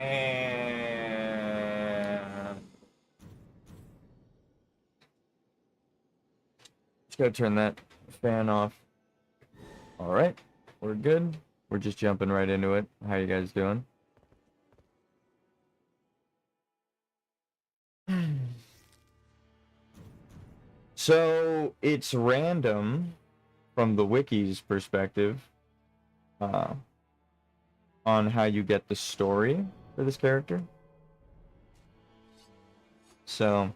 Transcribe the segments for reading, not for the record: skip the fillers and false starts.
And just gotta turn that fan off. All right, we're good. We're just jumping right into it. How you guys doing? So it's random from the wiki's perspective uh, on how you get the story for this character. So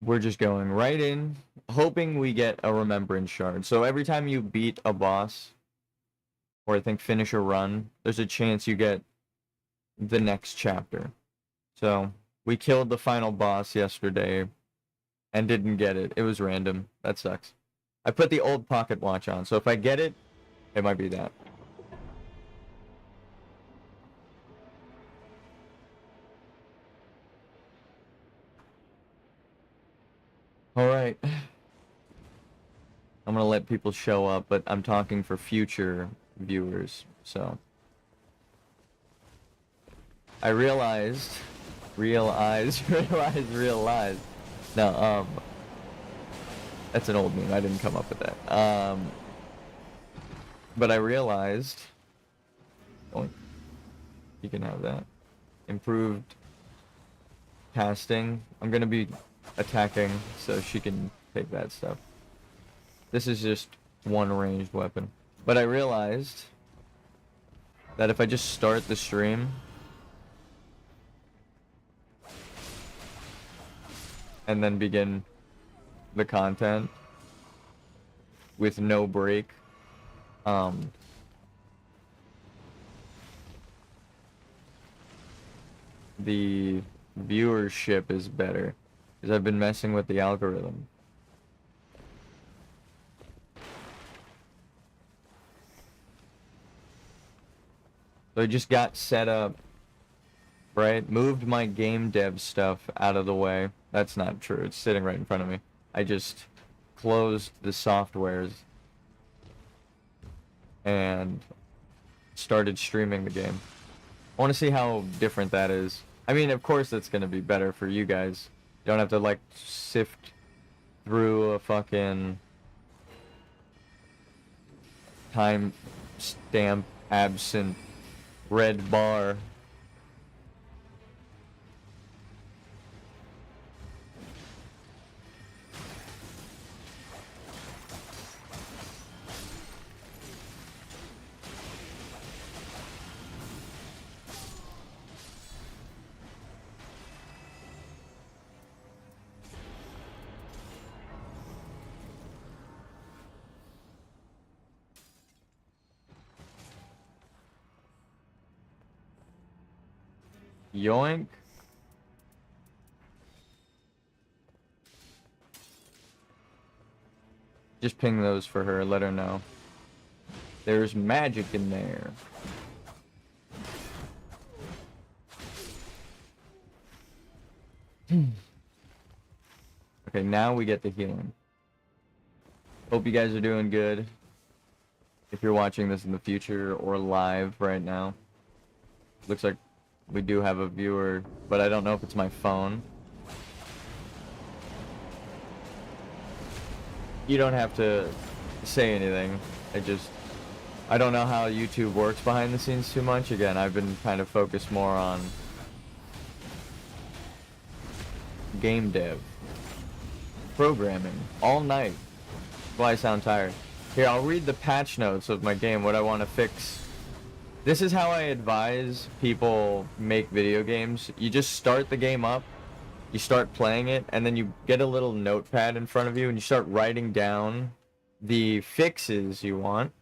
we're just going right in, hoping we get a remembrance shard. So every time you beat a boss, or I think finish a run, there's a chance you get the next chapter. So we killed the final boss yesterday and didn't get it. It was random. That sucks. I put the old pocket watch on, so if I get it, it might be that. All right. I'm gonna let people show up, but I'm talking for future viewers, so. I realized. No, that's an old meme. I didn't come up with that. But I realized. Oh, you can have that. Improved casting. I'm gonna be attacking, so she can take that stuff. This is just one ranged weapon. But I realized that if I just start the stream and then begin the content with no break, the viewership is better because I've been messing with the algorithm. So I just got set up, right? Moved my game dev stuff out of the way. That's not true. It's sitting right in front of me. I just closed the softwares and started streaming the game. I want to see how different that is. I mean, of course it's going to be better for you guys. You don't have to, like, sift through a fucking time stamp absent red bar. Yoink. Just ping those for her, let her know. There's magic in there. Okay, now we get the healing. Hope you guys are doing good. If you're watching this in the future or live right now. Looks like we do have a viewer, but I don't know if it's my phone. You don't have to say anything. I don't know how YouTube works behind the scenes too much. Again, I've been kind of focused more on game dev, programming, all night. That's why I sound tired. Here, I'll read the patch notes of my game, what I want to fix. This is how I advise people make video games. You just start the game up, you start playing it, and then you get a little notepad in front of you, and you start writing down the fixes you want.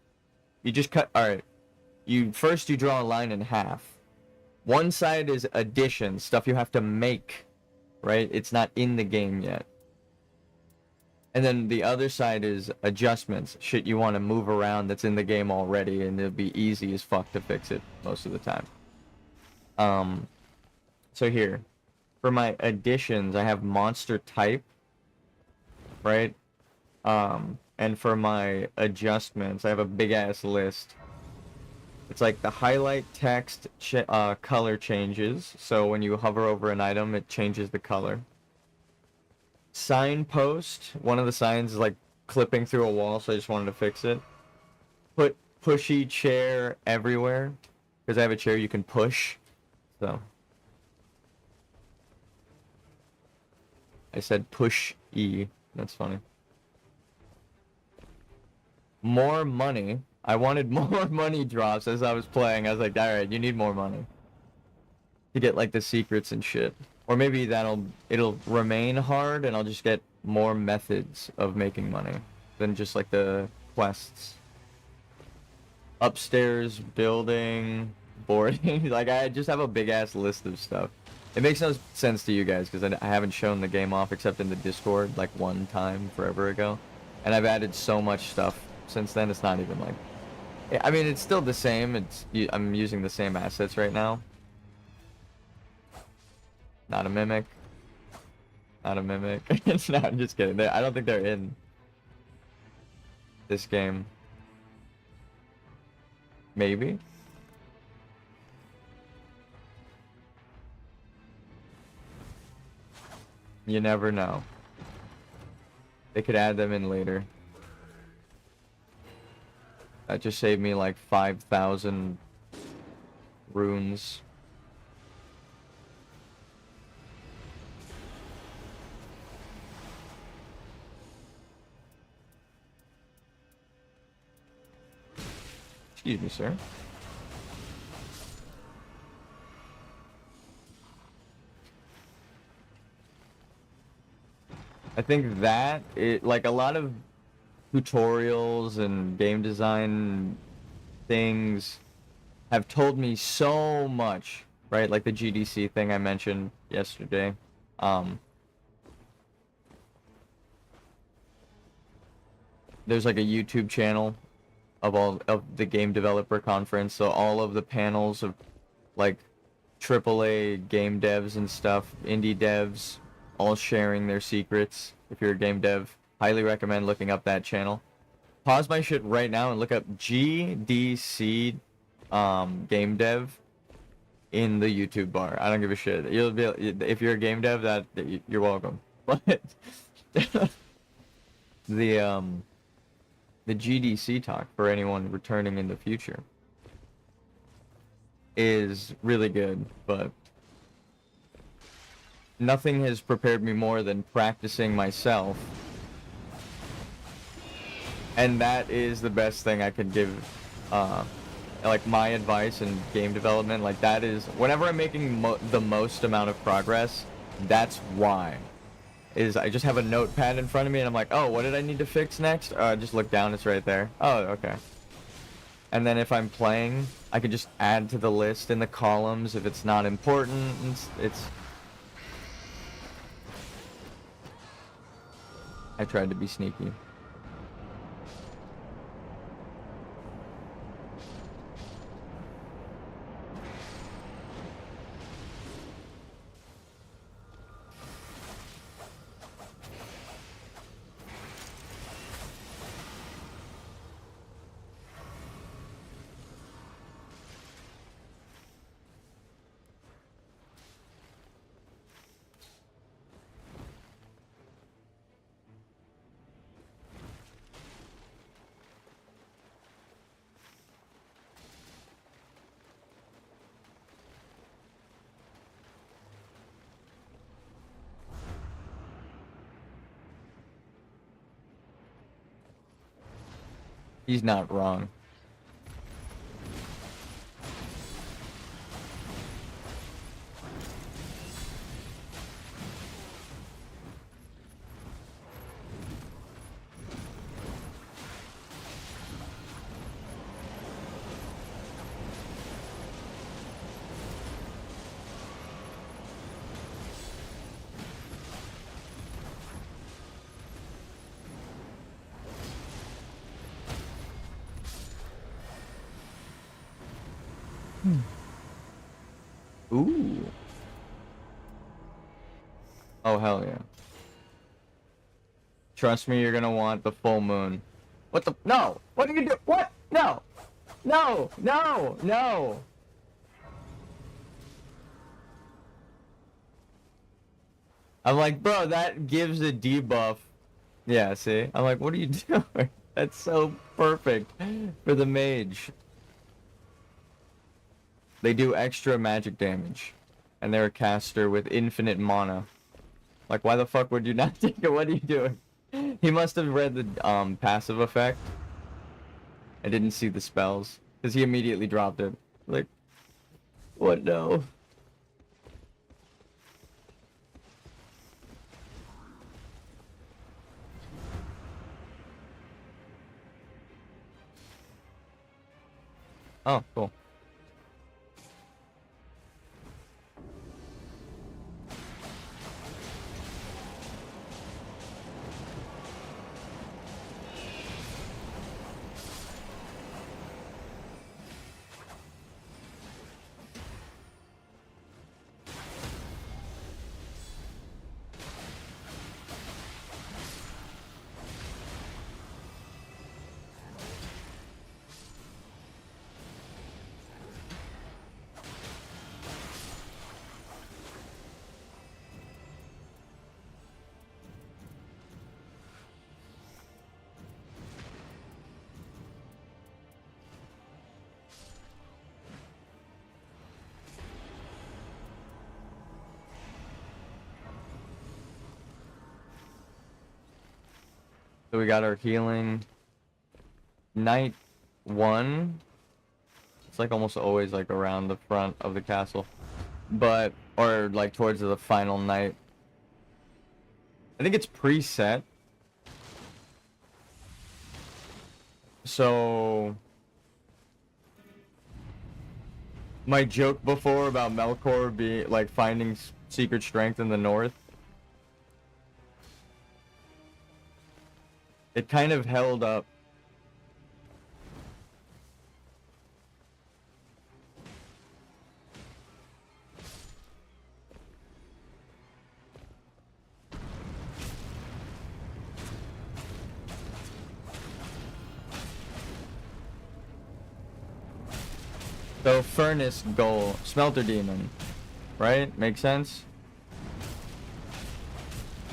You just alright, first you draw a line in half. One side is additions, stuff you have to make, right? It's not in the game yet. And then the other side is adjustments, shit you want to move around that's in the game already, and it'll be easy as fuck to fix it most of the time. So here, for my additions, I have monster type, right? And for my adjustments, I have a big ass list. It's like the highlight text color changes. So when you hover over an item, it changes the color. Signpost, one of the signs is like clipping through a wall, so I just wanted to fix it. Put pushy chair everywhere, because I have a chair you can push. So I said push E. That's funny. More money. I wanted more money drops as I was playing. I was like, alright, you need more money to get like the secrets and shit. Or maybe it'll remain hard and I'll just get more methods of making money than just like the quests. Upstairs building, boarding. Like I just have a big ass list of stuff. It makes no sense to you guys because I haven't shown the game off except in the Discord like one time forever ago. And I've added so much stuff since then, it's not even like... I mean, it's still the same. I'm using the same assets right now. Not a mimic. Not a mimic. No, I'm just kidding. I don't think they're in this game. Maybe? You never know. They could add them in later. That just saved me like 5,000 runes. Excuse me, sir. I think that like a lot of tutorials and game design things have told me so much, right? Like the GDC thing I mentioned yesterday. There's like a YouTube channel of all of the game developer conference, so all of the panels of like AAA game devs and stuff, indie devs, all sharing their secrets. If you're a game dev, highly recommend looking up that channel. Pause my shit right now and look up GDC game dev in the YouTube bar. I don't give a shit. You'll be, if you're a game dev, you're welcome. But the GDC talk for anyone returning in the future is really good, but nothing has prepared me more than practicing myself. And that is the best thing I could give, like my advice in game development. Like that is, whenever I'm making the most amount of progress, that's why. Is I just have a notepad in front of me and I'm like, oh, what did I need to fix next? I just look down, it's right there. Oh, okay. And then if I'm playing, I can just add to the list in the columns if it's not important. I tried to be sneaky. He's not wrong. Ooh. Oh, hell yeah. Trust me, you're gonna want the full moon. What the? No! What are you doing? What? No! No! No! No! I'm like, bro, that gives a debuff. Yeah, see? I'm like, what are you doing? That's so perfect for the mage. They do extra magic damage. And they're a caster with infinite mana. Like, why the fuck would you not take it? What are you doing? He must have read the passive effect. I didn't see the spells. Because he immediately dropped it. Like, what no? Oh, cool. So we got our healing. Night 1. It's like almost always like around the front of the castle. But, or like towards the final night. I think it's preset. So, my joke before about Melkor being like finding secret strength in the north, it kind of held up. So furnace goal, smelter demon, right? Makes sense?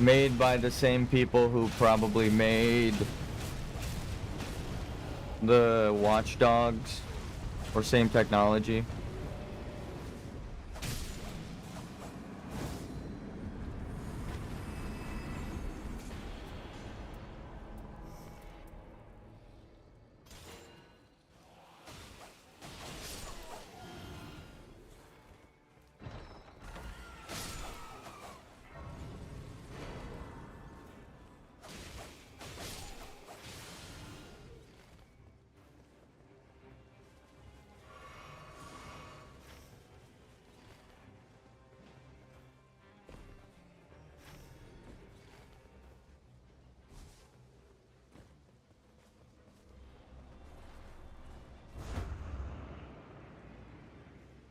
Made by the same people who probably made the watchdogs, or same technology.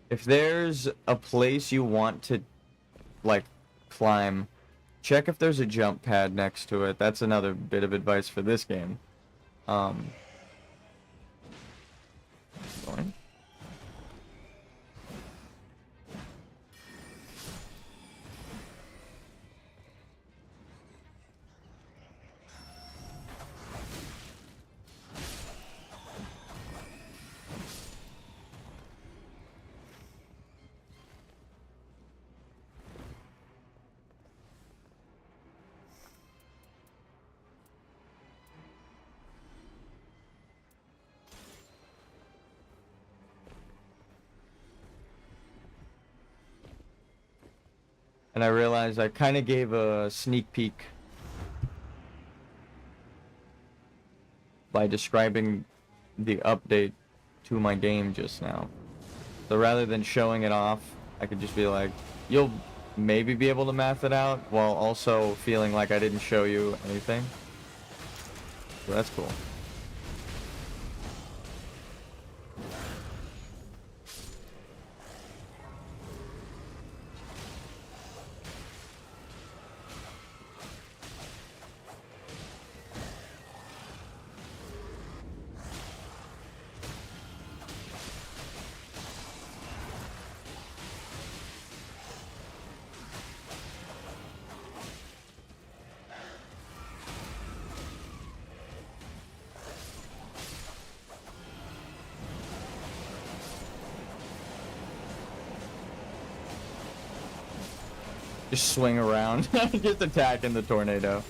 If there's a place you want to, like, climb, check if there's a jump pad next to it. That's another bit of advice for this game. Going. And I realized I kind of gave a sneak peek by describing the update to my game just now. So rather than showing it off, I could just be like, you'll maybe be able to math it out, while also feeling like I didn't show you anything. So that's cool. Just swing around. Just attack in the tornado.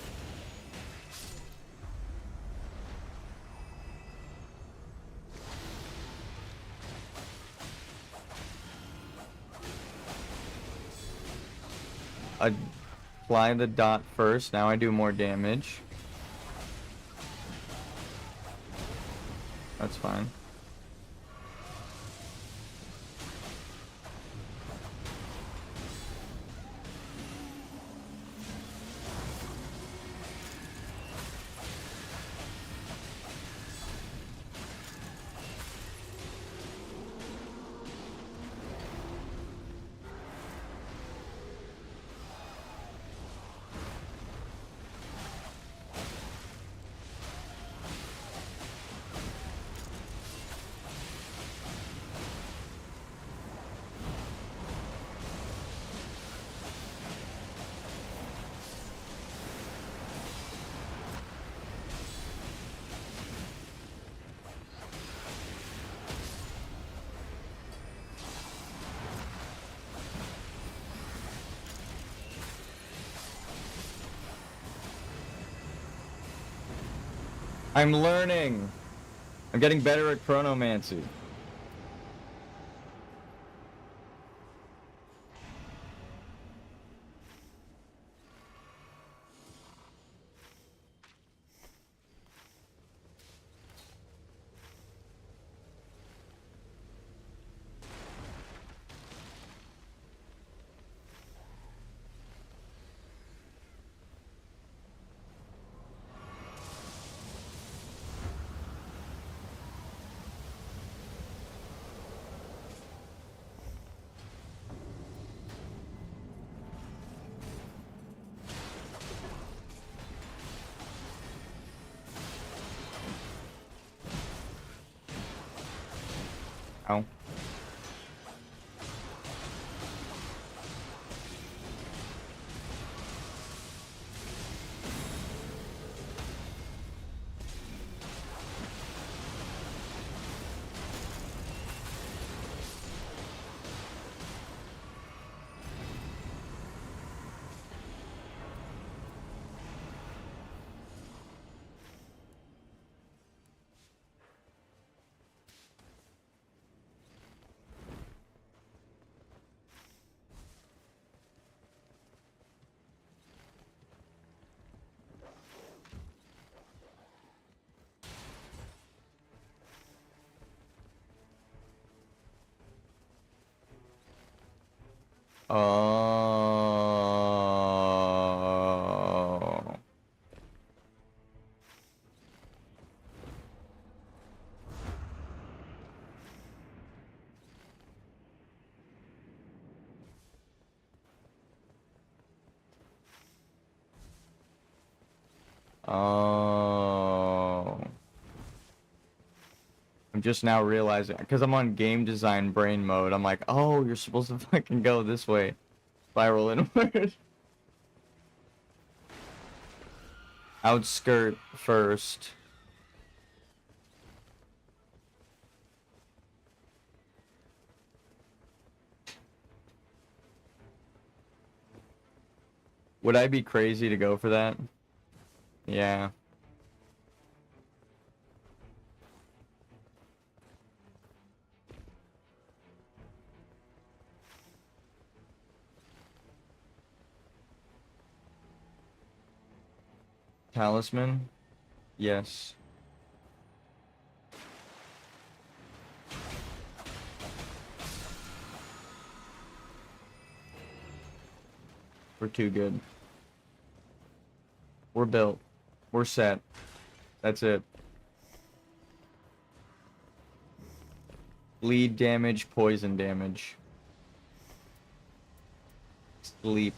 Apply the dot first. Now I do more damage. That's fine. I'm learning. I'm getting better at chronomancy. Ow. Oh. Oh. I'm just now realizing, because I'm on game design brain mode, I'm like, oh, you're supposed to fucking go this way. Spiral inward. Outskirt first. Would I be crazy to go for that? Yeah. Talisman? Yes. We're too good. We're built. We're set. That's it. Bleed damage, poison damage. Sleep.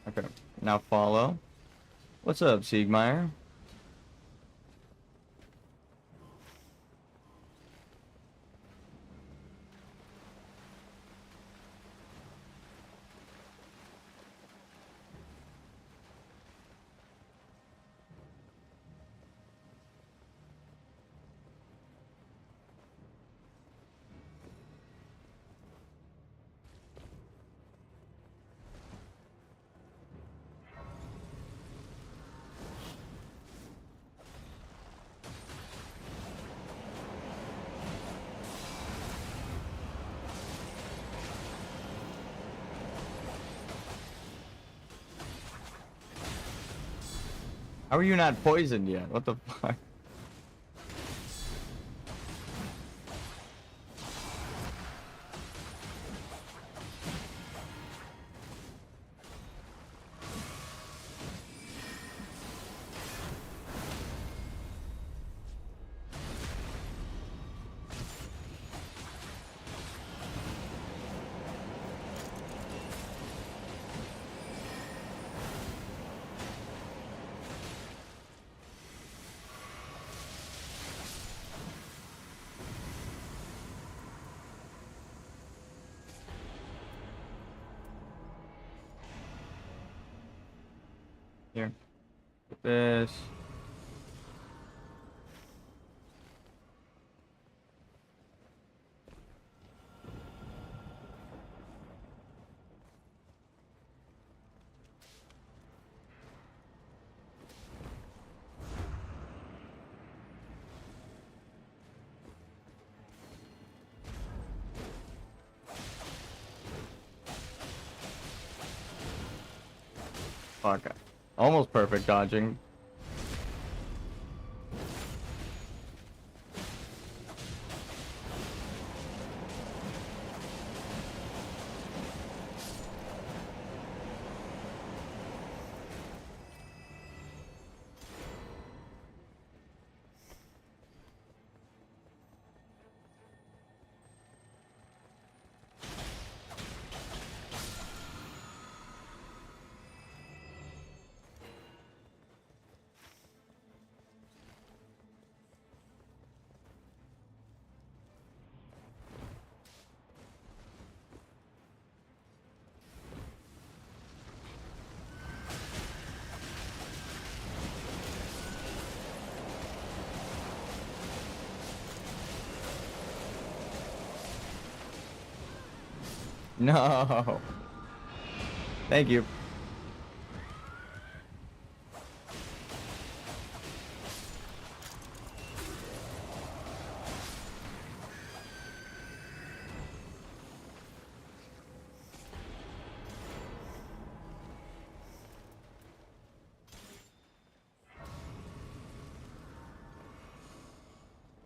Okay, now follow. What's up, Siegmeyer? How are you not poisoned yet? What the fuck? Here. Put this. Fuck. Almost perfect dodging. No. Thank you.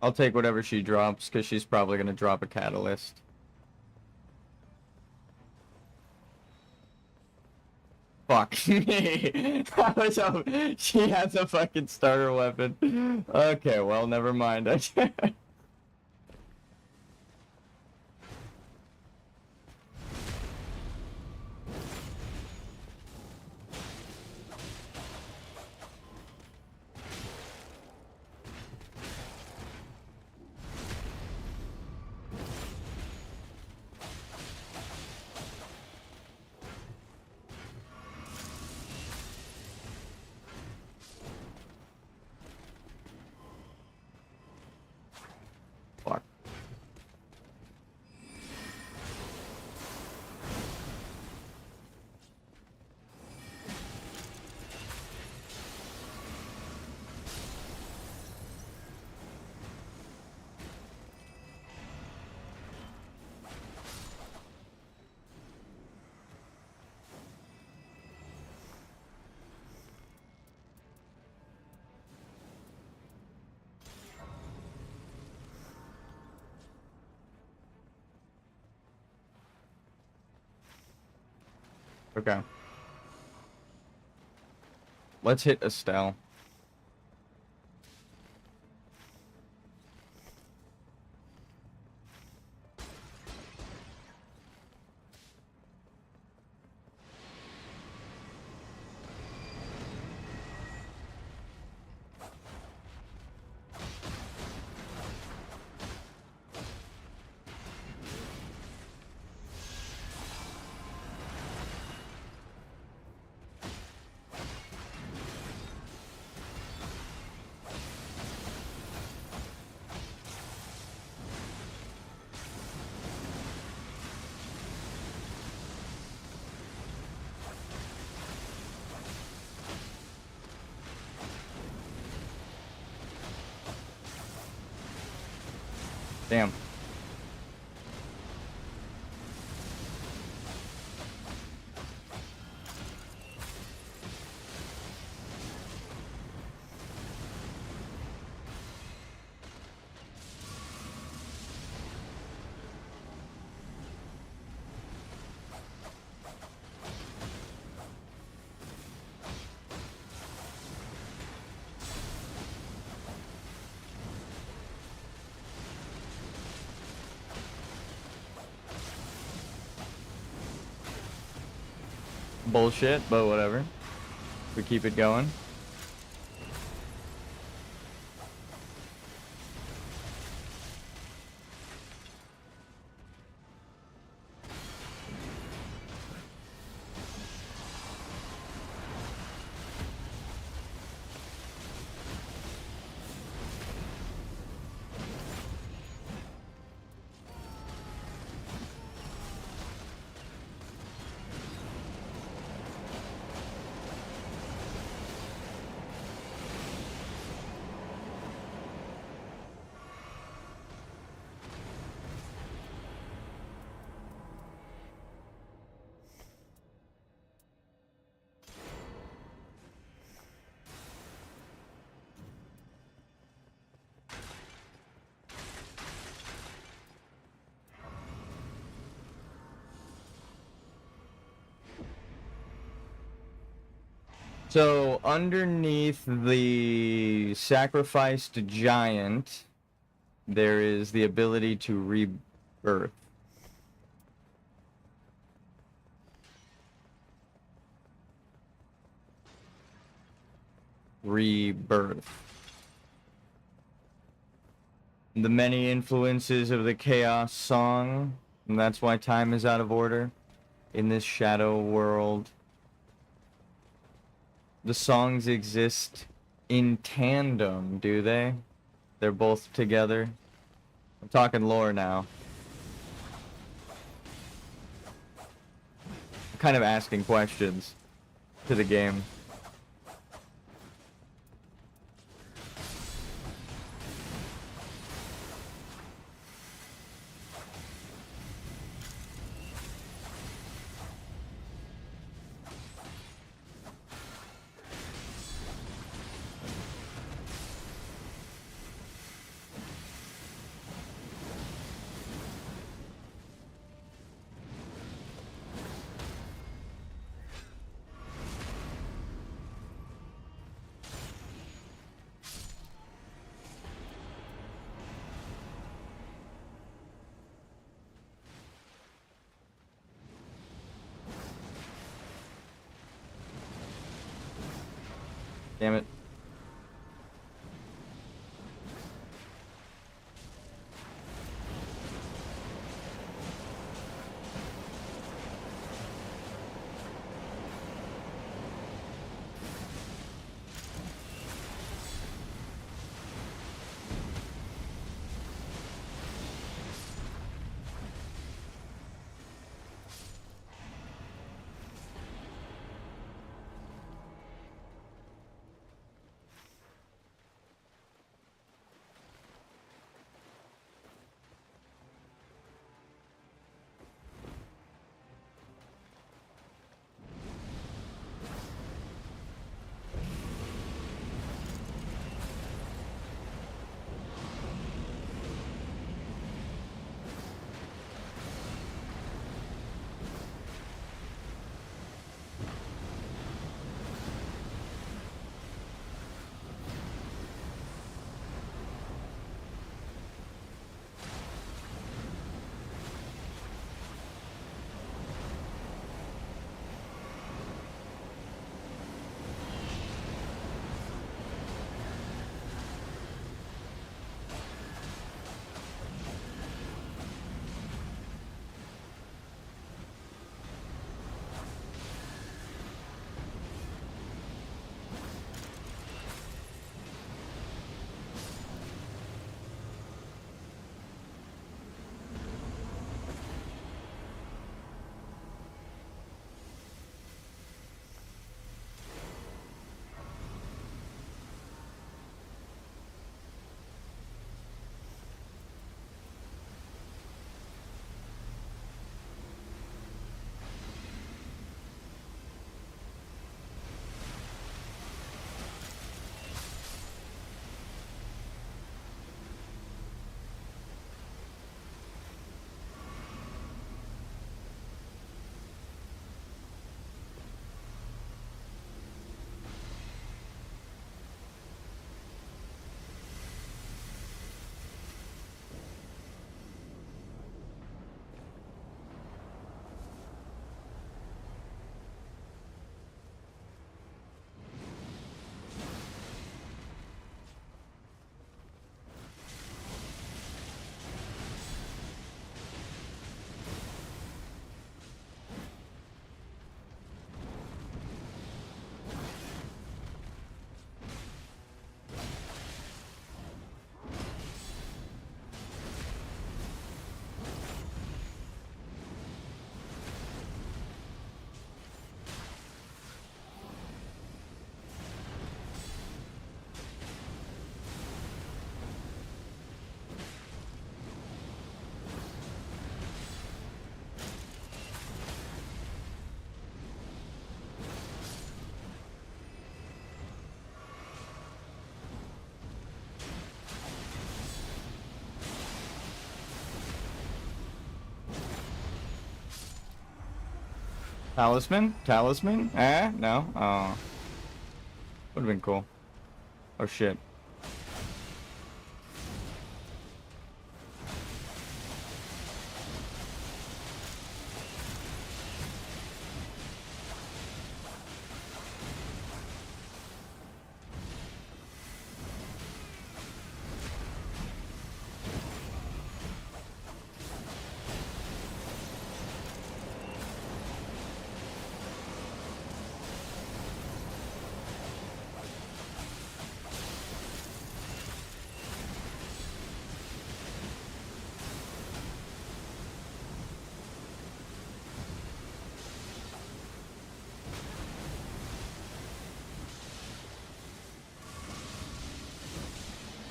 I'll take whatever she drops, because she's probably going to drop a catalyst. Fuck me. She has a fucking starter weapon. Okay, well, never mind. Fuck. Okay. Let's hit Estelle. Damn. bullshit, but whatever. We keep it going. So, underneath the sacrificed giant, there is the ability to rebirth. Rebirth. The many influences of the Chaos Song, and that's why time is out of order in this shadow world. The songs exist in tandem, do they? They're both together. I'm talking lore now. I'm kind of asking questions to the game. Damn it. Talisman? Talisman? Eh? No? Oh. Would've been cool. Oh shit.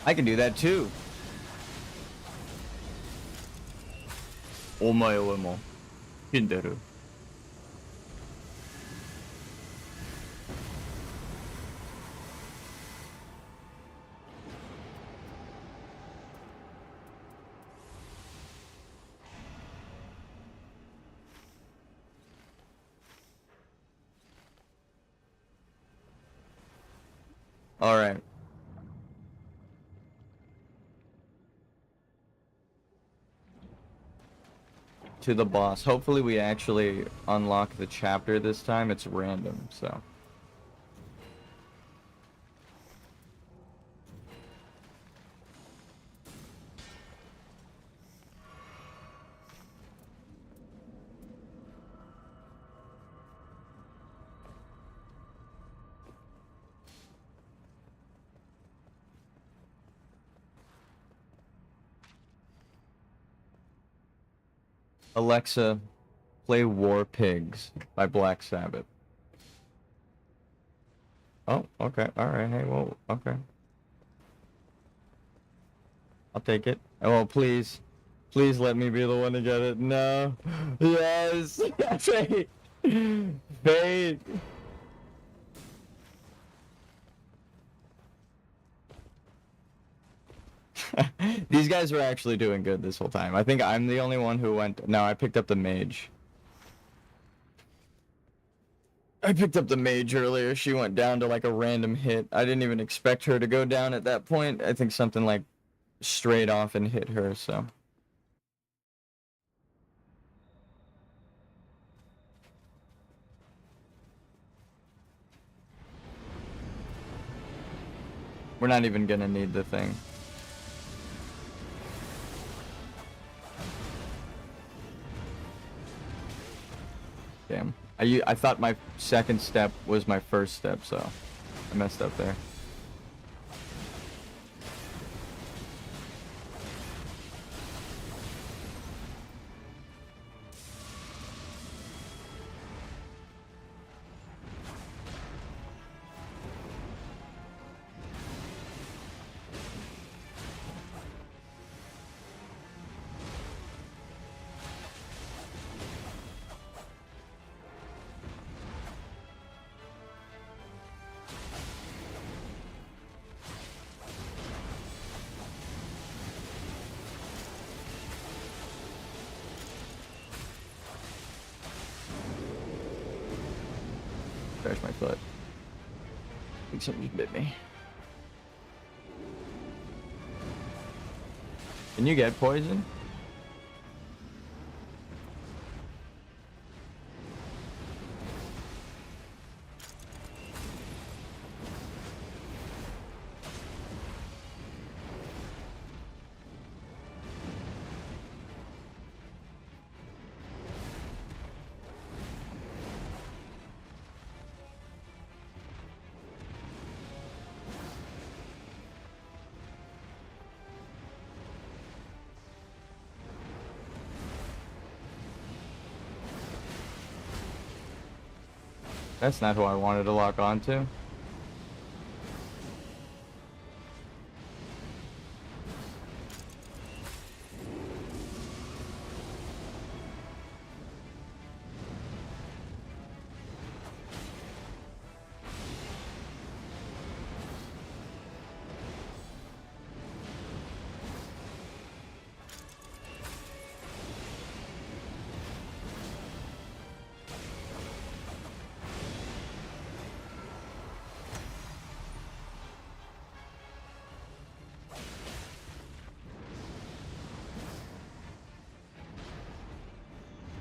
I can do that too. お前はもう死んでる。All right. To the boss. Hopefully we actually unlock the chapter this time. It's random, so. Alexa, play War Pigs by Black Sabbath. Oh, okay. All right. Hey, well, okay. I'll take it. Oh, well, please. Please let me be the one to get it. No. Yes. Fate. Fate. These guys were actually doing good this whole time. I think I'm the only one who went... No, I picked up the mage. I picked up the mage earlier. She went down to like a random hit. I didn't even expect her to go down at that point. I think something like straight off and hit her, so... We're not even gonna need the thing. Damn. I thought my second step was my first step, so I messed up there. Crash my foot. I think something just bit me. Can you get poison? That's not who I wanted to lock onto.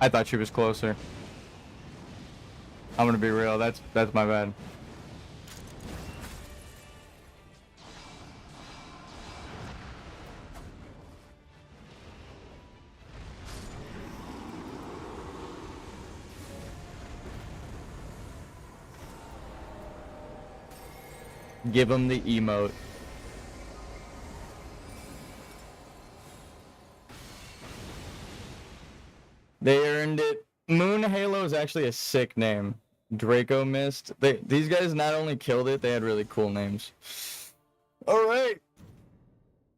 I thought she was closer. I'm gonna be real. That's my bad. Give him the emote. They earned it. Moon Halo is actually a sick name. Draco Mist. These guys not only killed it, they had really cool names. Alright.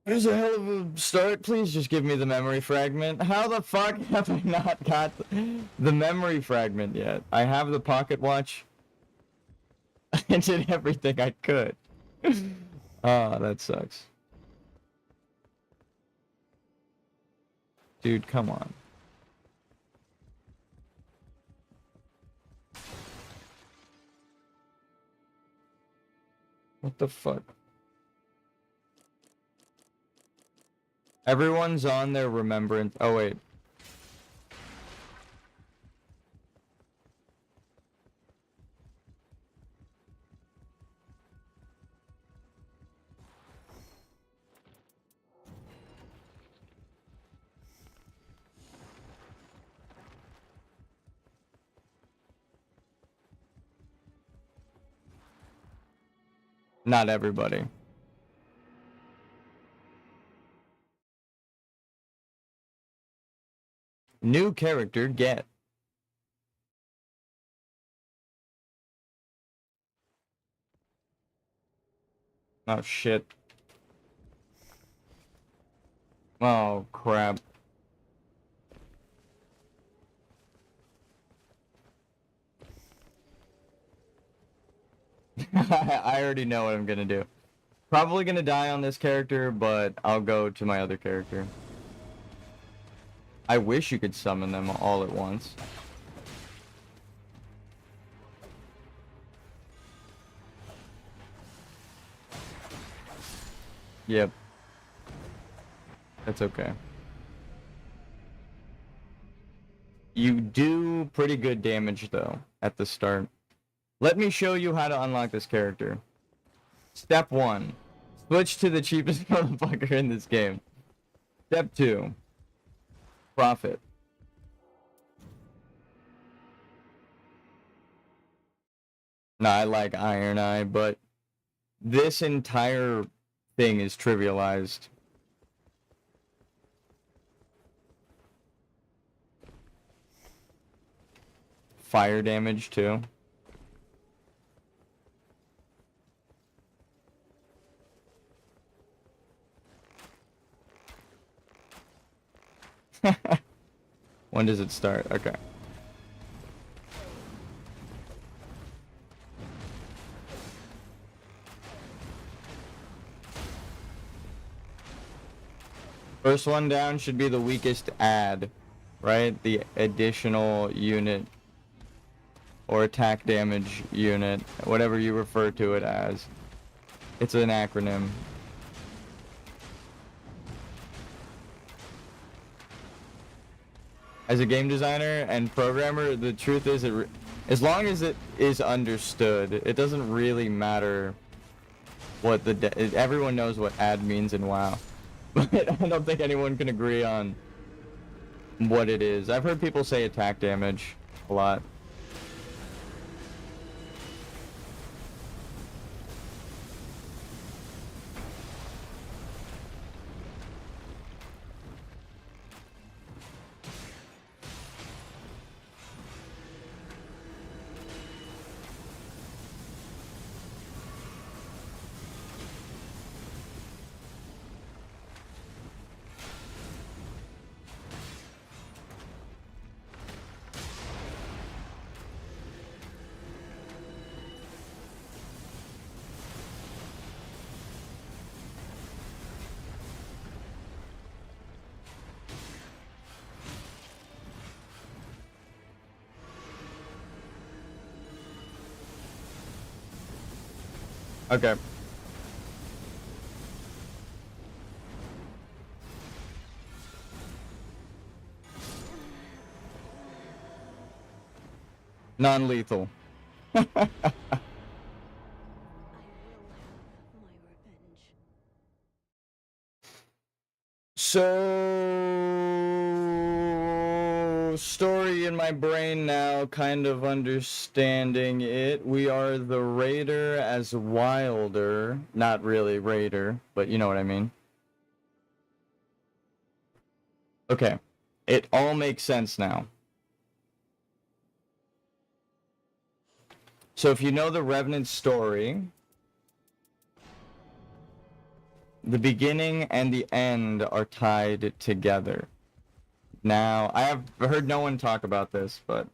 Here's a hell of a start. Please just give me the memory fragment. How the fuck have I not got the memory fragment yet? I have the pocket watch. I did everything I could. Ah, that sucks. Dude, come on. What the fuck? Everyone's on their remembrance. Oh, wait. Not everybody. New character get. Oh shit. Oh crap. I already know what I'm gonna do. Probably gonna die on this character, but I'll go to my other character. I wish you could summon them all at once. Yep. That's okay. You do pretty good damage, though, at the start. Let me show you how to unlock this character. Step 1. Switch to the cheapest motherfucker in this game. Step 2. Profit. Nah, I like Iron Eye, but this entire thing is trivialized. Fire damage, too. When does it start? Okay. First one down should be the weakest add, right? The additional unit or attack damage unit, whatever you refer to it as. It's an acronym. As a game designer and programmer, the truth is, as long as it is understood, it doesn't really matter what everyone knows what add means in WoW. But I don't think anyone can agree on what it is. I've heard people say attack damage a lot. Okay. Non-lethal. I will have my revenge. So, story in my brain now, kind of understanding it. We are the Raider as Wilder. Not really Raider, but you know what I mean. Okay. It all makes sense now. So if you know the Revenant story, the beginning and the end are tied together. Now, I have heard no one talk about this, but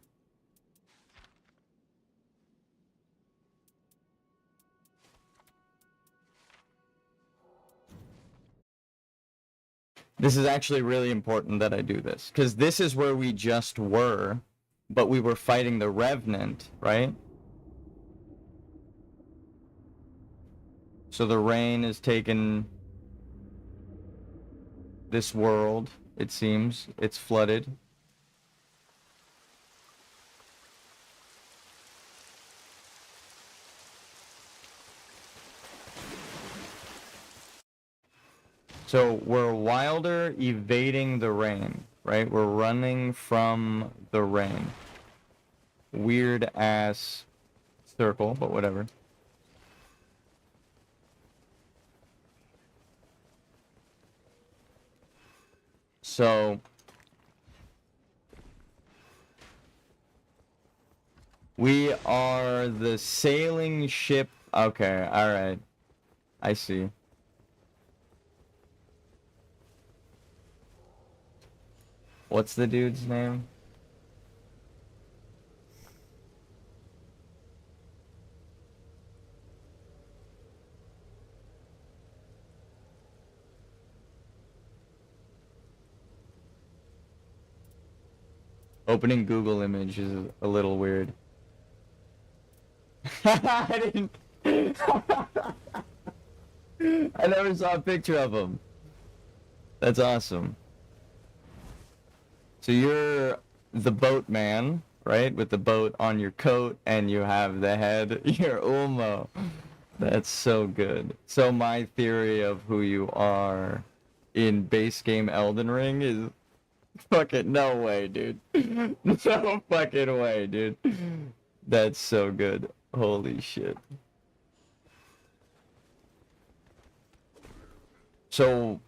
this is actually really important that I do this, because this is where we just were, but we were fighting the Revenant, right? So the rain has taken this world, it seems. It's flooded. So we're Wilder evading the rain, right? We're running from the rain. Weird ass circle, but whatever. So we are the sailing ship. Okay, all right. I see. What's the dude's name? Opening Google image is a little weird. I didn't. I never saw a picture of him. That's awesome. So you're the boatman, right? With the boat on your coat, and you have the head. You're Ulmo. That's so good. So my theory of who you are in base game Elden Ring is fucking no way, dude. No fucking way, dude. That's so good. Holy shit. So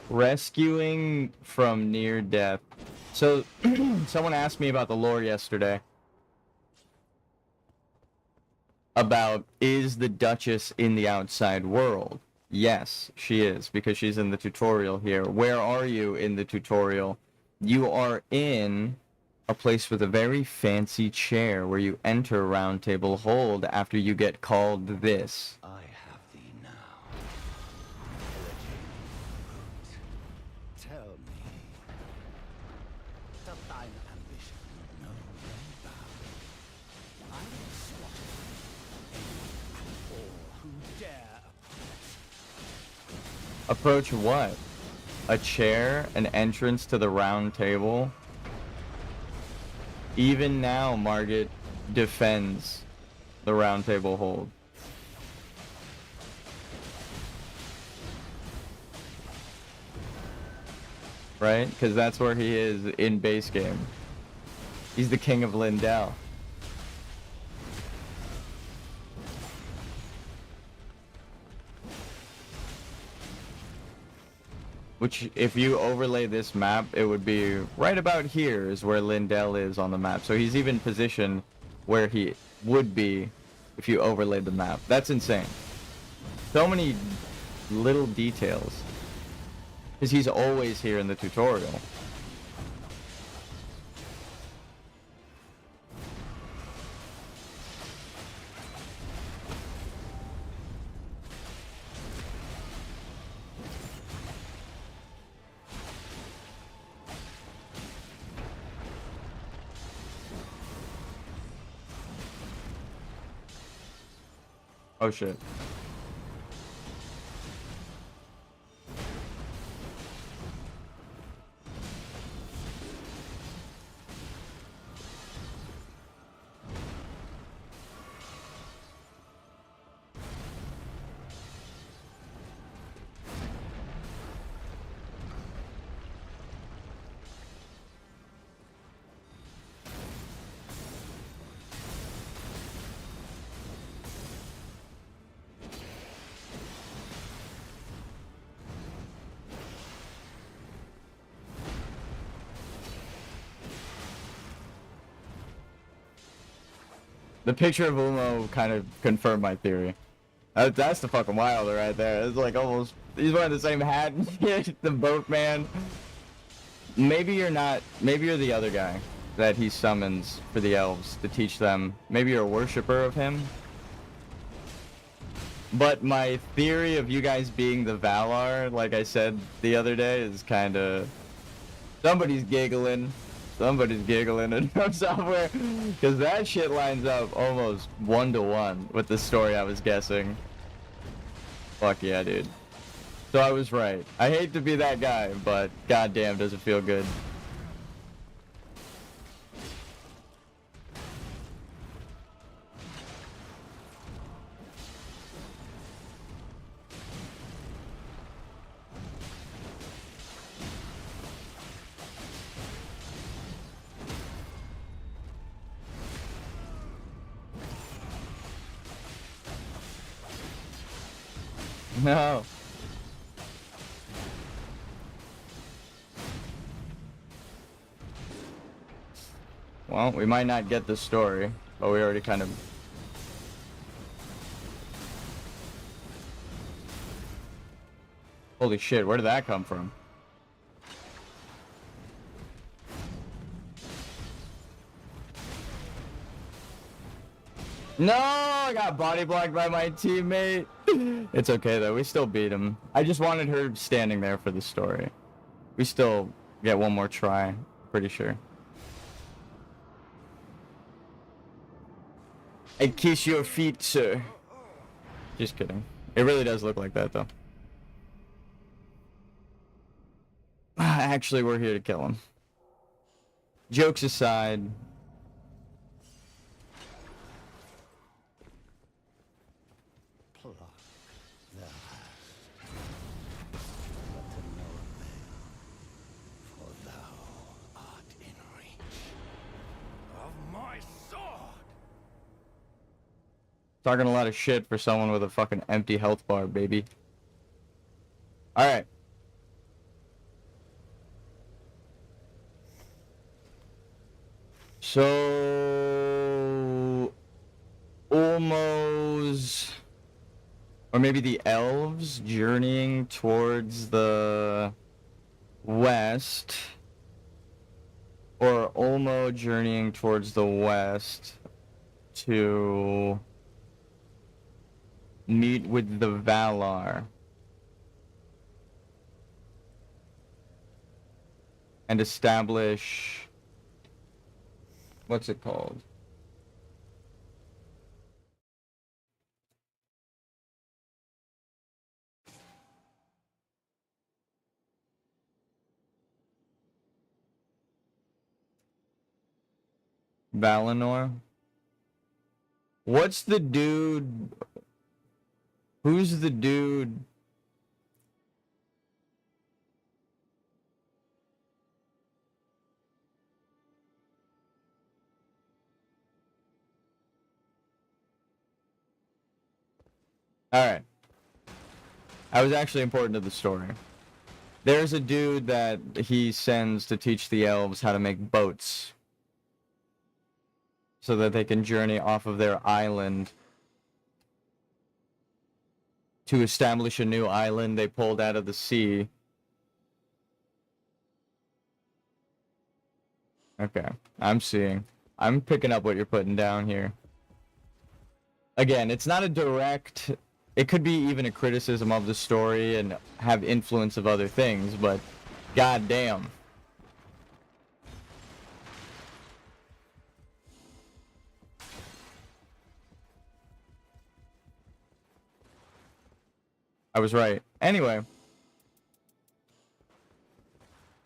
rescuing from near death. So someone asked me about the lore yesterday. About, is the Duchess in the outside world? Yes, she is, because she's in the tutorial here. Where are you in the tutorial? You are in a place with a very fancy chair where you enter Round Table Hold after you get called this. I have thee now. Tell me, doth thine ambition know no bounds? I will slaughter any and all who dare approach. Approach what? A chair? An entrance to the round table? Even now, Margit defends the Round Table Hold. Right? Because that's where he is in base game. He's the king of Lindell. Which, if you overlay this map, it would be right about here is where Lindell is on the map. So he's even positioned where he would be if you overlaid the map. That's insane. So many little details. Because he's always here in the tutorial. Oh shit. The picture of Umo kind of confirmed my theory. That's the fucking wilder right there. It's like almost, he's wearing the same hat and shit, the boatman. Maybe you're not, maybe you're the other guy that he summons for the elves to teach them. Maybe you're a worshiper of him. But my theory of you guys being the Valar, like I said the other day, is kind of, somebody's giggling. Somebody's giggling in our software, because that shit lines up almost 1-to-1 with the story I was guessing. Fuck yeah, dude. So I was right. I hate to be that guy, but goddamn does it feel good. No. Well, we might not get the story, but we already kind of... Holy shit, where did that come from? No, I got body blocked by my teammate. It's okay though, we still beat him. I just wanted her standing there for the story. We still get one more try, pretty sure. I kiss your feet, sir. Just kidding. It really does look like that though. Actually, we're here to kill him. Jokes aside. Pluck the last, but to no avail, for thou art in reach of my sword. Talking a lot of shit for someone with a fucking empty health bar, baby. Alright. So... Ulmos... Or maybe the elves journeying towards the west. Or Ulmo journeying towards the west to meet with the Valar and establish, what's it called? Valinor? What's the dude? Who's the dude? Alright. I was actually important to the story. There's a dude that he sends to teach the elves how to make boats, so that they can journey off of their island to establish a new island they pulled out of the sea. Okay, I'm seeing. I'm picking up what you're putting down here. Again, it's not a direct... It could be even a criticism of the story and have influence of other things, but goddamn. I was right. Anyway.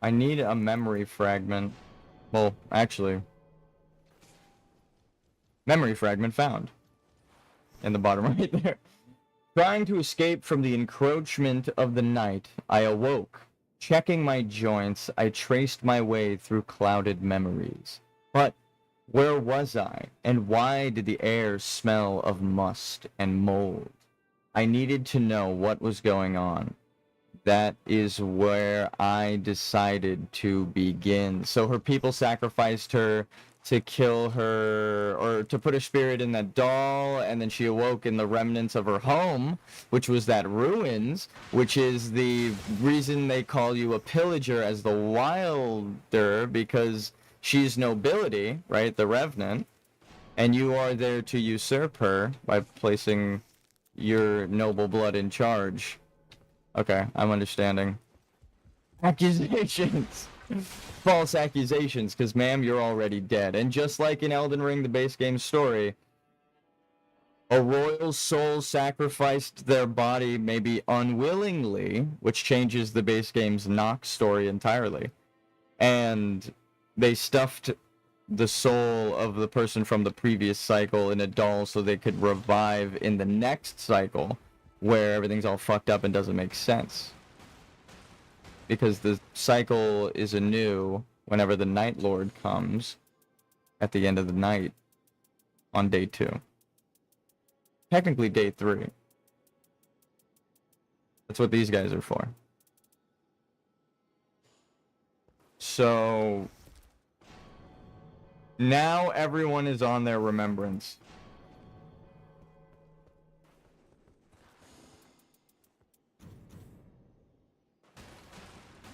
I need a memory fragment. Well, actually. Memory fragment found. In the bottom right there. Trying to escape from the encroachment of the night, I awoke. Checking my joints, I traced my way through clouded memories. But where was I, and why did the air smell of must and mold? I needed to know what was going on. That is where I decided to begin. So her people sacrificed her to kill her, or to put her spirit in that doll, and then she awoke in the remnants of her home, which was that ruins, which is the reason they call you a pillager as the wilder, because she's nobility, right, the revenant, and you are there to usurp her by placing your noble blood in charge. Okay, I'm understanding. Accusations! False accusations, because ma'am, you're already dead. And just like in Elden Ring, the base game story, a royal soul sacrificed their body maybe unwillingly, which changes the base game's Nox story entirely. And they stuffed the soul of the person from the previous cycle in a doll so they could revive in the next cycle, where everything's all fucked up and doesn't make sense. Because the cycle is anew whenever the Night Lord comes at the end of the night on day 2. Technically day 3. That's what these guys are for. So now everyone is on their remembrance.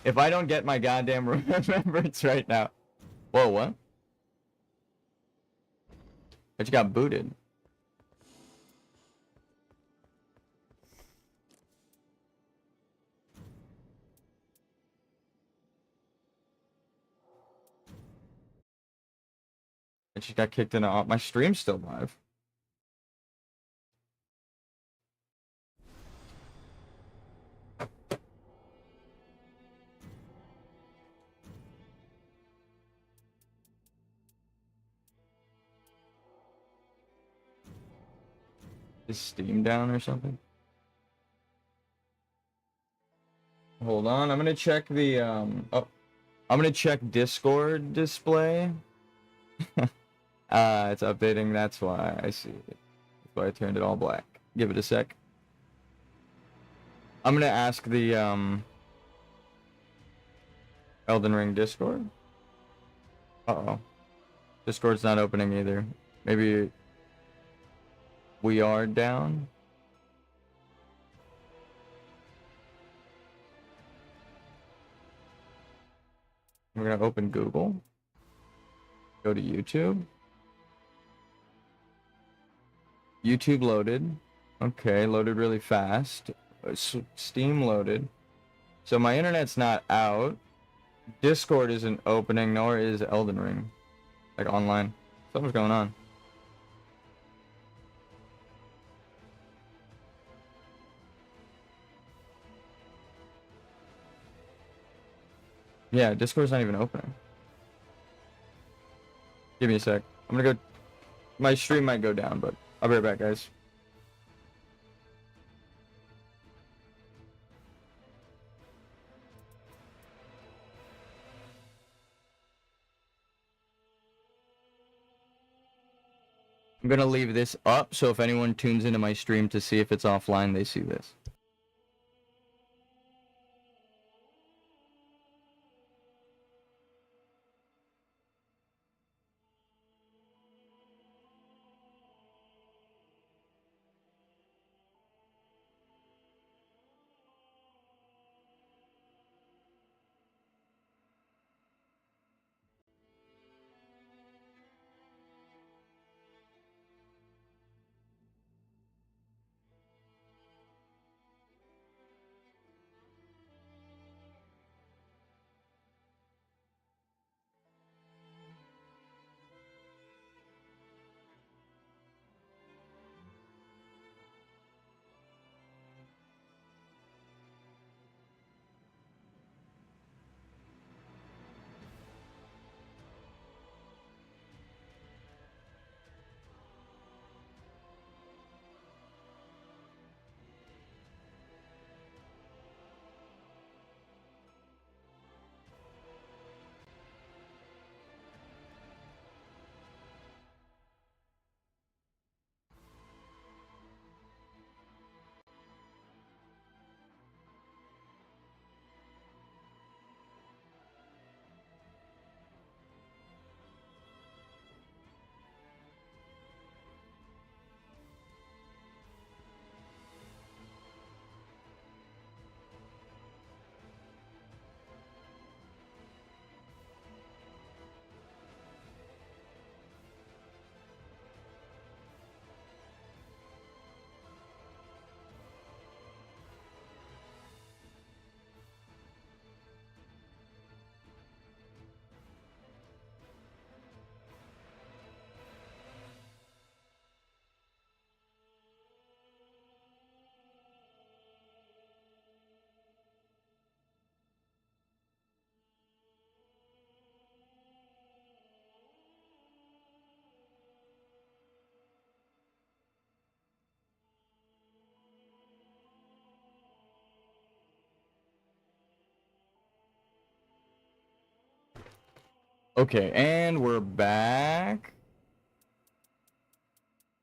If I don't get my goddamn remembrance right now. Whoa, what? I just got booted. I just got kicked in off. My stream's still live. Is Steam down or something? Hold on, I'm gonna check the I'm gonna check Discord display. It's updating, that's why I see it. That's why I turned it all black. Give it a sec. I'm gonna ask the Elden Ring Discord. Uh-oh. Discord's not opening either. Maybe we are down. We're gonna open Google. Go to YouTube. YouTube loaded. Okay, loaded really fast. Steam loaded. So my internet's not out. Discord isn't opening, nor is Elden Ring. Like online. Something's going on. Yeah, Discord's not even opening. Give me a sec. I'm gonna go. My stream might go down, but I'll be right back, guys. I'm gonna leave this up, so if anyone tunes into my stream to see if it's offline, they see this. Okay, and we're back.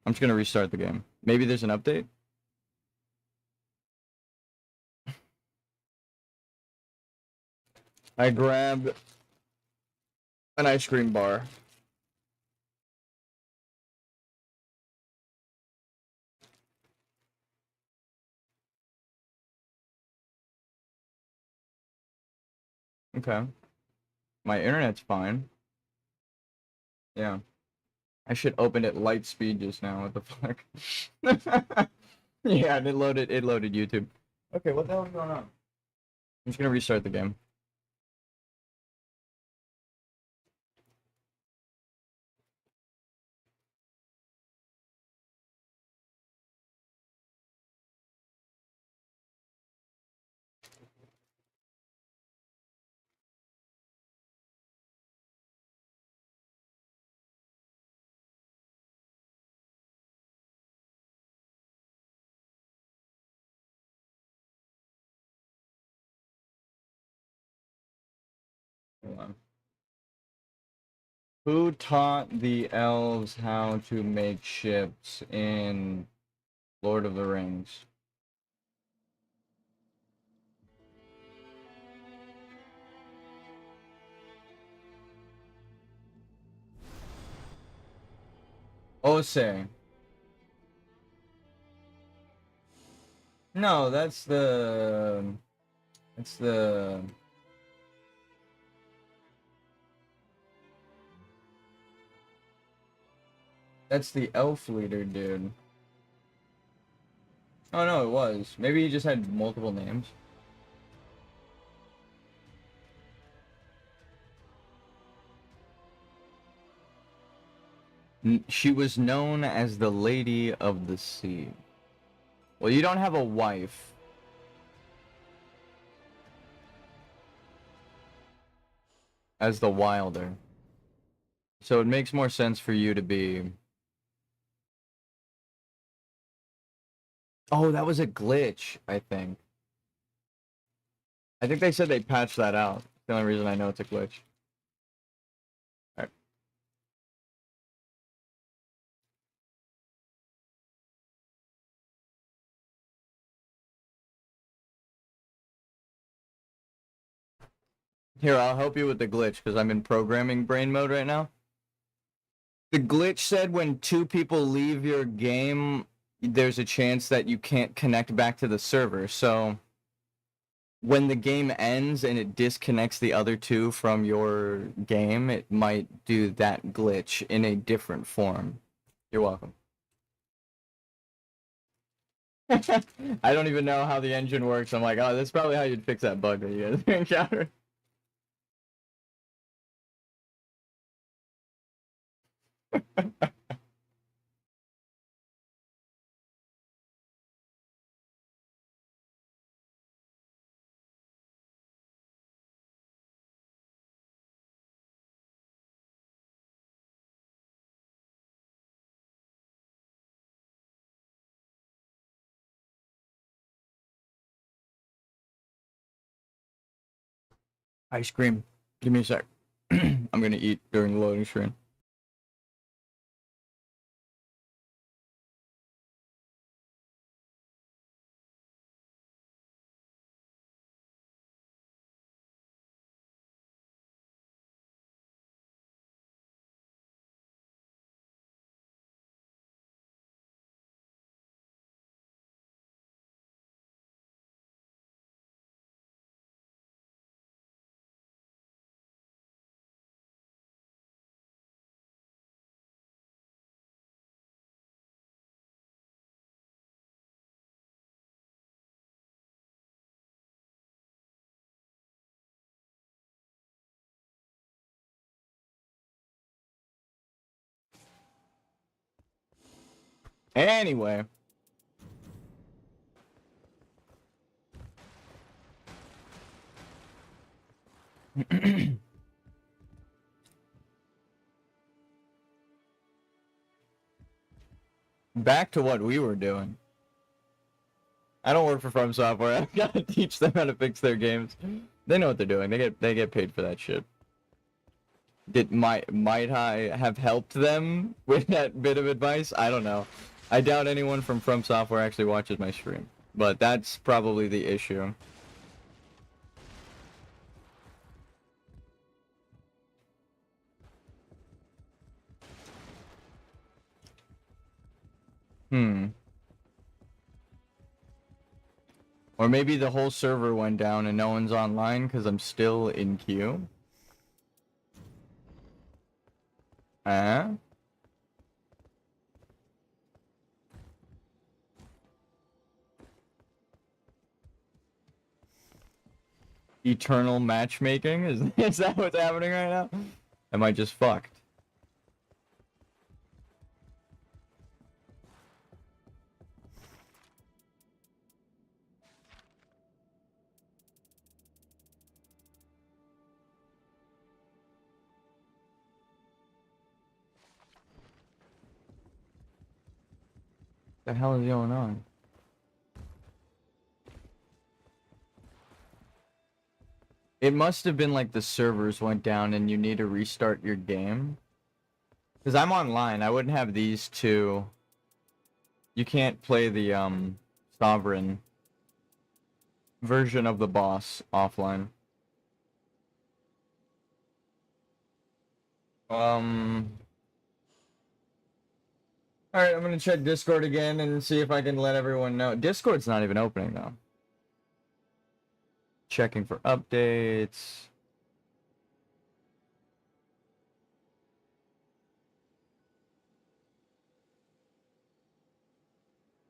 I'm just gonna restart the game. Maybe there's an update? I grabbed an ice cream bar. Okay. My internet's fine. Yeah. I should open it light speed just now. What the fuck? Yeah, and it loaded YouTube. Okay, what the hell is going on? I'm just gonna restart the game. Hold on. Who taught the elves how to make ships in Lord of the Rings? Ose. No, that's the... That's the... That's the elf leader, dude. Oh, no, it was. Maybe he just had multiple names. She was known as the Lady of the Sea. Well, you don't have a wife. As the Wilder. So it makes more sense for you to be... Oh, that was a glitch, I think. I think they said they patched that out. The only reason I know it's a glitch. Alright. Here, I'll help you with the glitch, because I'm in programming brain mode right now. The glitch said when two people leave your game, there's a chance that you can't connect back to the server. So when the game ends and it disconnects the other two from your game, it might do that glitch in a different form. You're welcome. I don't even know how the engine works. I'm like, oh, that's probably how you'd fix that bug that you guys encountered. Ice cream. Give me a sec. I'm gonna eat during the loading screen. Anyway. Back to what we were doing. I don't work for From Software. I've got to teach them how to fix their games. They know what they're doing. They get paid for that shit. Might I have helped them with that bit of advice? I don't know. I doubt anyone from Software actually watches my stream, but that's probably the issue. Or maybe the whole server went down and no one's online because I'm still in queue. Eternal matchmaking? Is that what's happening right now? Am I just fucked? The hell is going on? It must have been like the servers went down and you need to restart your game. Because I'm online, I wouldn't have these two. You can't play the Sovereign version of the boss offline. Alright, I'm gonna check Discord again and see if I can let everyone know. Discord's not even opening though. Checking for updates.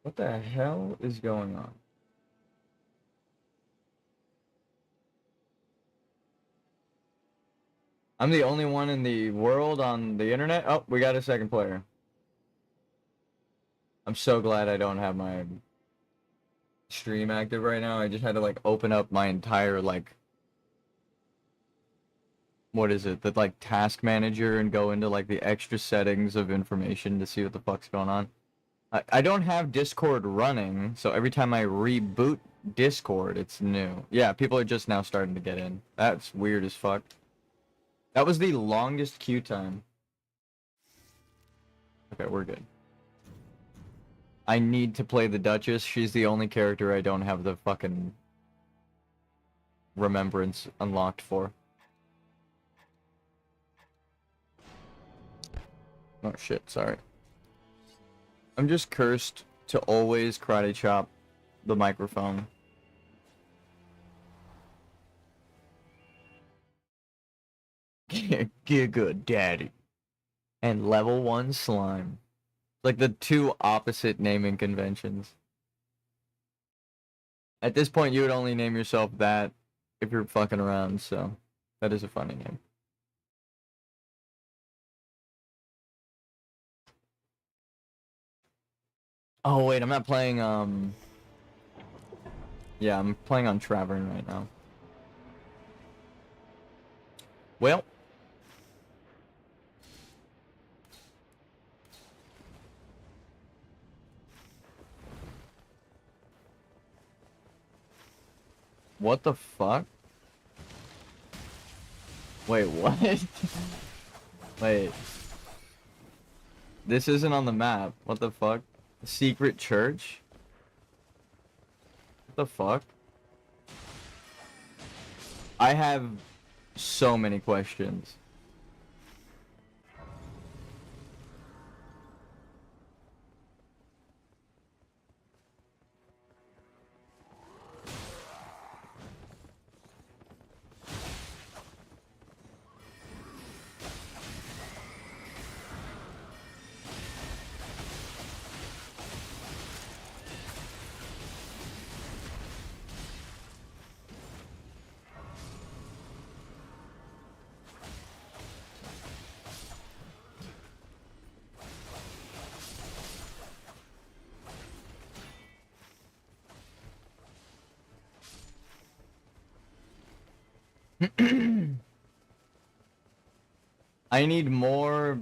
What the hell is going on? I'm the only one in the world on the internet? Oh, we got a second player. I'm so glad I don't have my stream active right now. I just had to like open up my entire like what is it? The like task manager and go into like the extra settings of information to see what the fuck's going on. I don't have Discord running, so every time I reboot Discord, it's new. Yeah, people are just now starting to get in. That's weird as fuck. That was the longest queue time. Okay, we're good. I need to play the Duchess. She's the only character I don't have the fucking remembrance unlocked for. Oh shit, sorry. I'm just cursed to always karate chop the microphone. Get good, daddy. And level 1 slime. Like the two opposite naming conventions. At this point, you would only name yourself that if you're fucking around, so that is a funny name. Oh wait, I'm not playing, yeah, I'm playing on Travern right now. Well. What the fuck? Wait, what? Wait. This isn't on the map. What the fuck? Secret church? What the fuck? I have so many questions. I need more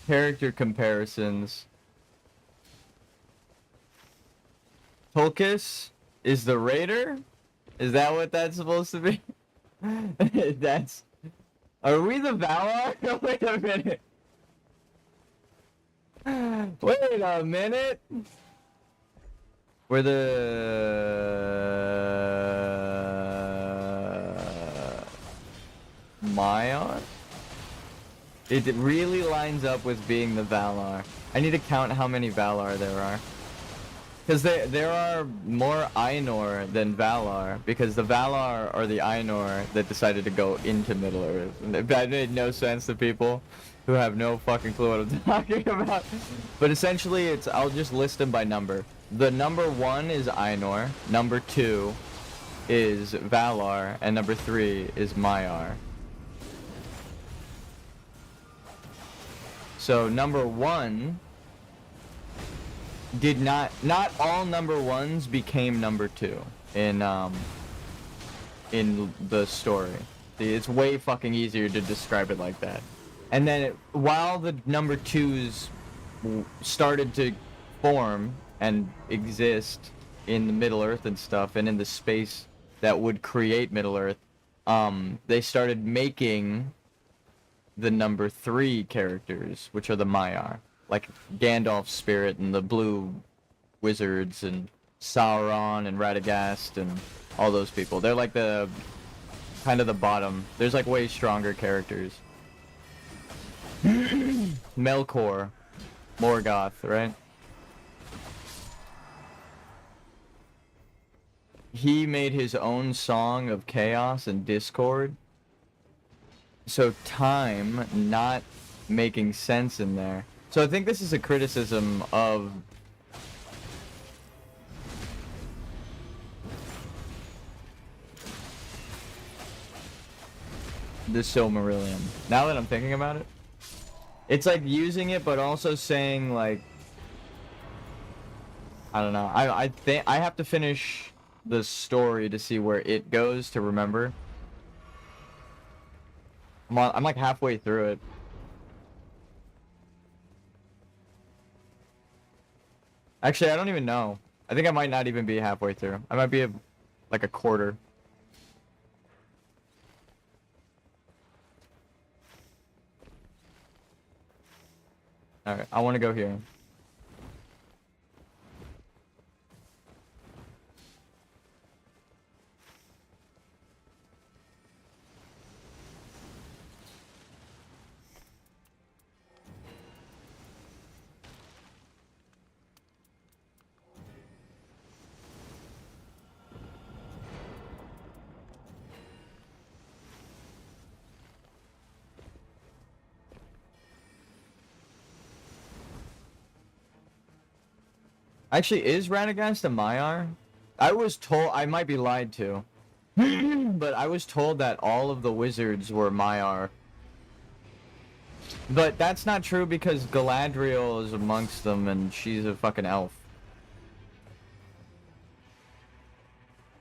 character comparisons. Tolkis is the raider? Is that what that's supposed to be? Are we the Valar? Wait a minute. Wait a minute. We're the Maiar? It really lines up with being the Valar. I need to count how many Valar there are. Because there are more Ainur than Valar, because the Valar are the Ainur that decided to go into Middle-earth. And that made no sense to people who have no fucking clue what I'm talking about. But essentially, I'll just list them by number. The number 1 is Ainur, number 2 is Valar, and number 3 is Maiar. So number 1 did not all number 1s became number 2 in the story. It's way fucking easier to describe it like that. And then while the number 2s started to form and exist in the Middle-earth and stuff, and in the space that would create Middle-earth, they started making the number 3 characters, which are the Maiar. Like Gandalf's spirit and the blue wizards and Sauron and Radagast and all those people. They're like the kind of the bottom. There's like way stronger characters. Melkor, Morgoth, right? He made his own song of chaos and discord. So time not making sense in there. So I think this is a criticism of the Silmarillion. Now that I'm thinking about it, it's like using it, but also saying like, I don't know. I think I have to finish the story to see where it goes to remember. I'm like halfway through it. Actually, I don't even know. I think I might not even be halfway through. I might be like a quarter. Alright, I want to go here. Actually, is Radagast a Maiar? I was told, I might be lied to, but I was told that all of the wizards were Maiar. But that's not true because Galadriel is amongst them and she's a fucking elf.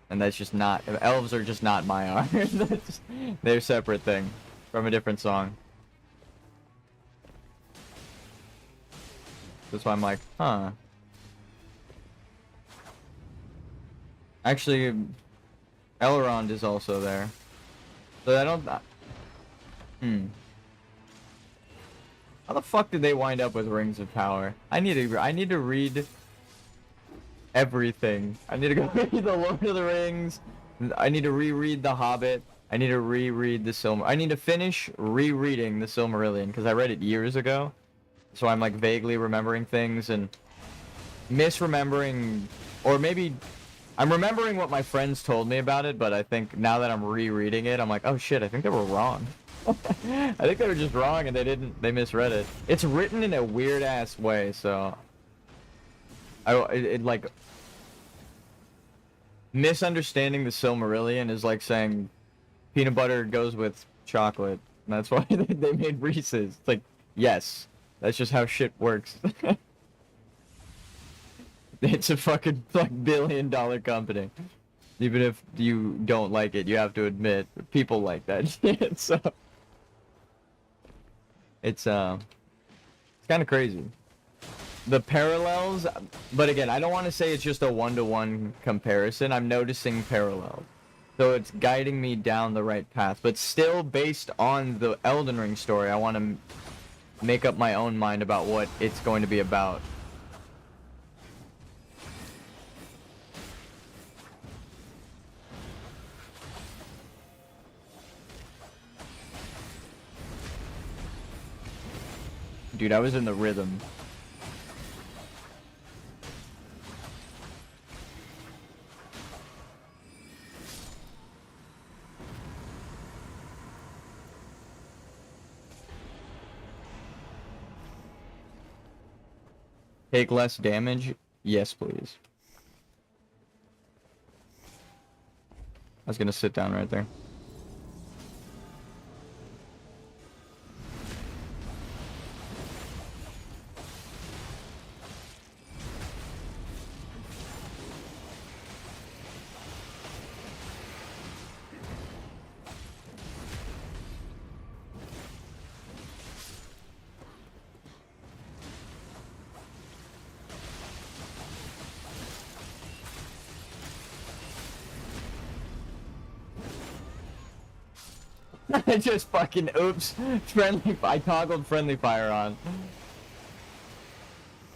And that's just not, elves are just not Maiar. They're a separate thing from a different song. That's why I'm like, huh. Actually, Elrond is also there. So I don't... How the fuck did they wind up with Rings of Power? I need to read everything. I need to go read the Lord of the Rings. I need to reread The Hobbit. I need to reread the I need to finish rereading the Silmarillion because I read it years ago. So I'm like vaguely remembering things and misremembering, or maybe I'm remembering what my friends told me about it, but I think now that I'm rereading it, I'm like, oh shit, I think they were wrong. I think they were just wrong and they misread it. It's written in a weird ass way, so it like misunderstanding the Silmarillion is like saying peanut butter goes with chocolate, and that's why they made Reese's. It's like, yes, that's just how shit works. It's a fucking like $1 billion company. Even if you don't like it, you have to admit people like that shit. So it's kind of crazy. The parallels, but again, I don't want to say it's just a one-to-one comparison. I'm noticing parallels. So it's guiding me down the right path, but still based on the Elden Ring story, I want to make up my own mind about what it's going to be about. Dude, I was in the rhythm. Take less damage? Yes, please. I was gonna sit down right there. I just fucking oops. Friendly. I toggled friendly fire on.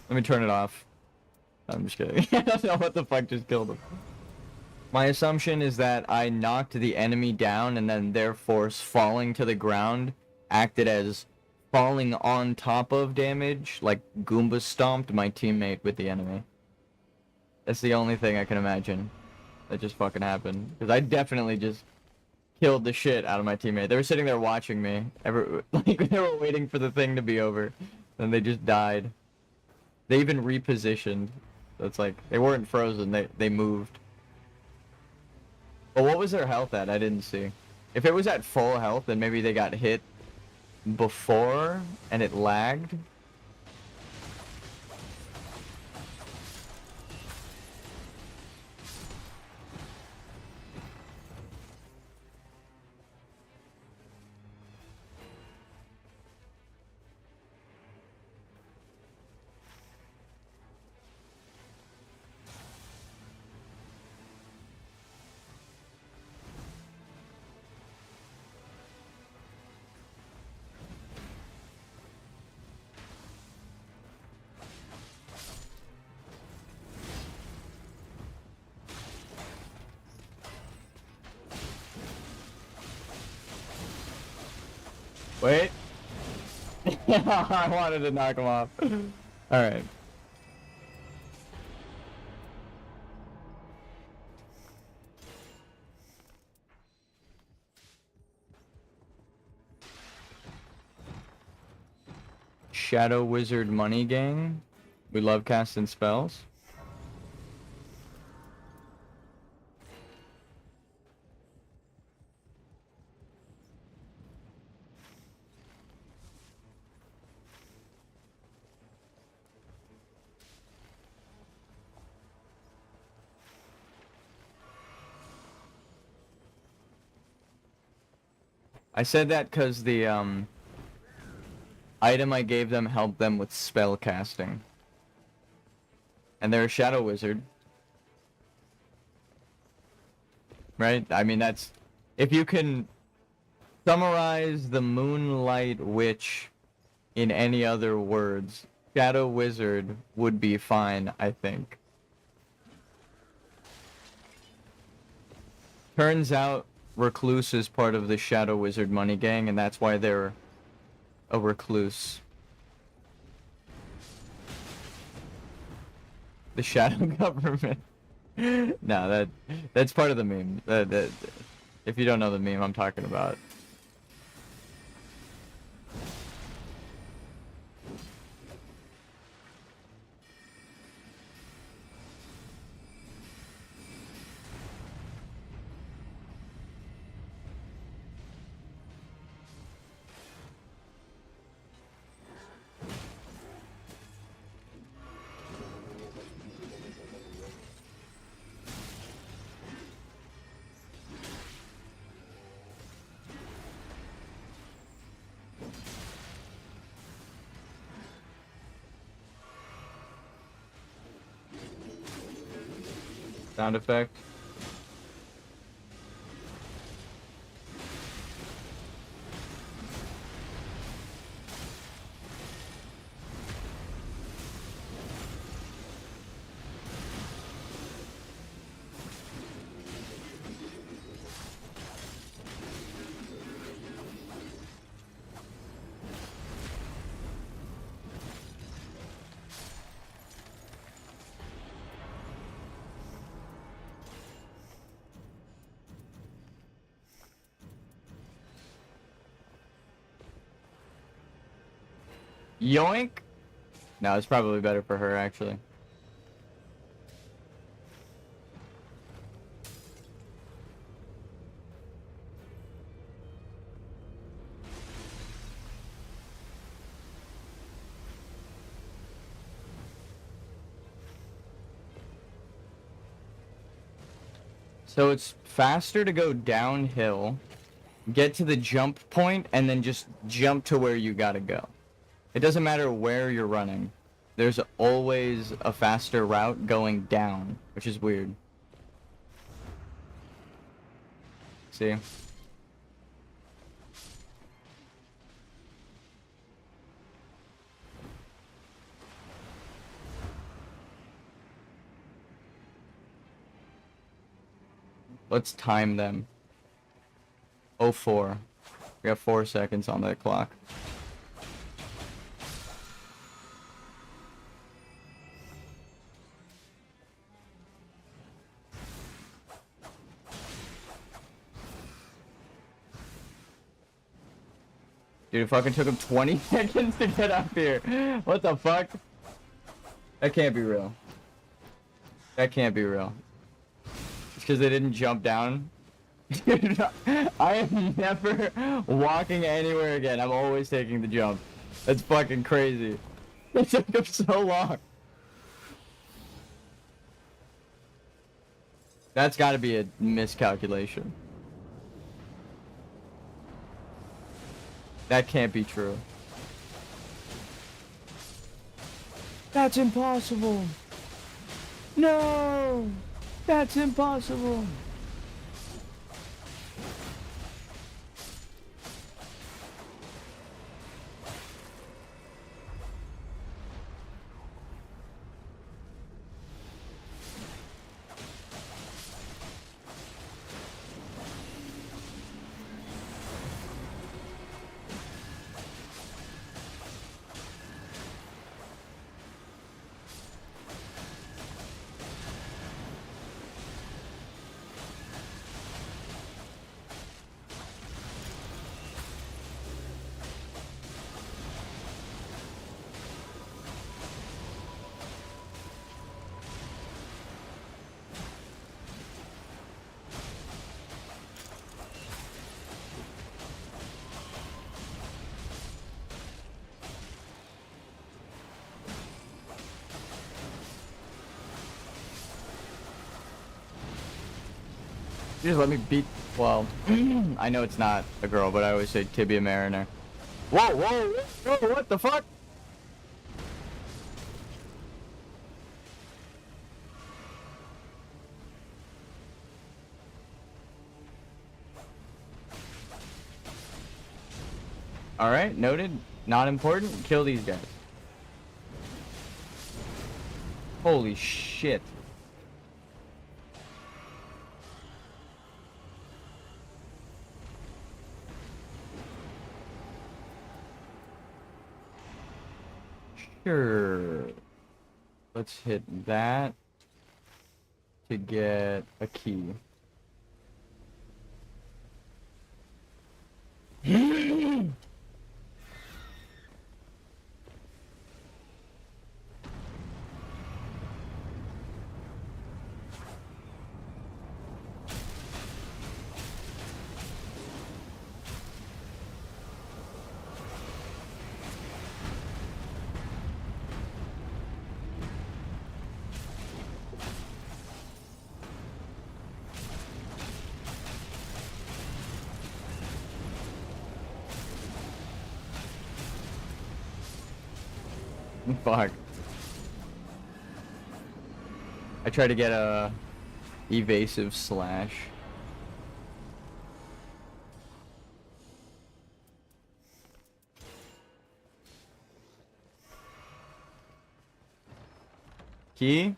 Let me turn it off. I'm just kidding. I don't know what the fuck just killed him. My assumption is that I knocked the enemy down and then their force falling to the ground acted as falling on top of damage, like Goomba stomped my teammate with the enemy. That's the only thing I can imagine that just fucking happened. Because I definitely just killed the shit out of my teammate. They were sitting there watching me. Like they were waiting for the thing to be over. Then they just died. They even repositioned. So it's like, they weren't frozen, they moved. But what was their health at? I didn't see. If it was at full health, then maybe they got hit before and it lagged. Wait. I wanted to knock him off. Alright. Shadow Wizard Money Gang. We love casting spells. I said that because the item I gave them helped them with spell casting. And they're a shadow wizard. Right? I mean, that's... If you can summarize the Moonlight Witch in any other words, shadow wizard would be fine, I think. Turns out Recluse is part of the Shadow Wizard Money Gang, and that's why they're a recluse. The Shadow Government. No, that's part of the meme. If you don't know the meme I'm talking about. Sound effect. Yoink! No, it's probably better for her, actually. So it's faster to go downhill, get to the jump point, and then just jump to where you gotta go. It doesn't matter where you're running. There's always a faster route going down, which is weird. See? Let's time them. 04. We got 4 seconds on that clock. Dude, it fucking took him 20 seconds to get up here. What the fuck? That can't be real. That can't be real. It's because they didn't jump down. Dude, I am never walking anywhere again. I'm always taking the jump. That's fucking crazy. It took him so long. That's gotta be a miscalculation. That can't be true. That's impossible. No! That's impossible. You just let me beat. Well, I know it's not a girl, but I always say Tibia Mariner. Whoa, whoa, whoa, what the fuck? Alright, noted. Not important. Kill these guys. Holy shit. Sure. Let's hit that to get a key. Fuck. I try to get a evasive slash. Key?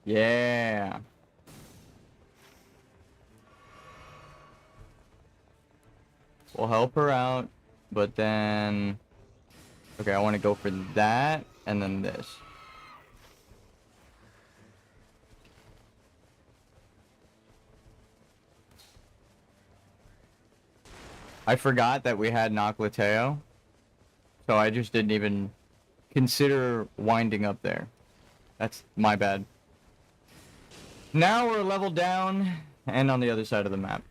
Yeah. We'll help her out, but then... Okay, I want to go for that, and then this. I forgot that we had Noclateo. So I just didn't even consider winding up there. That's my bad. Now we're leveled down and on the other side of the map.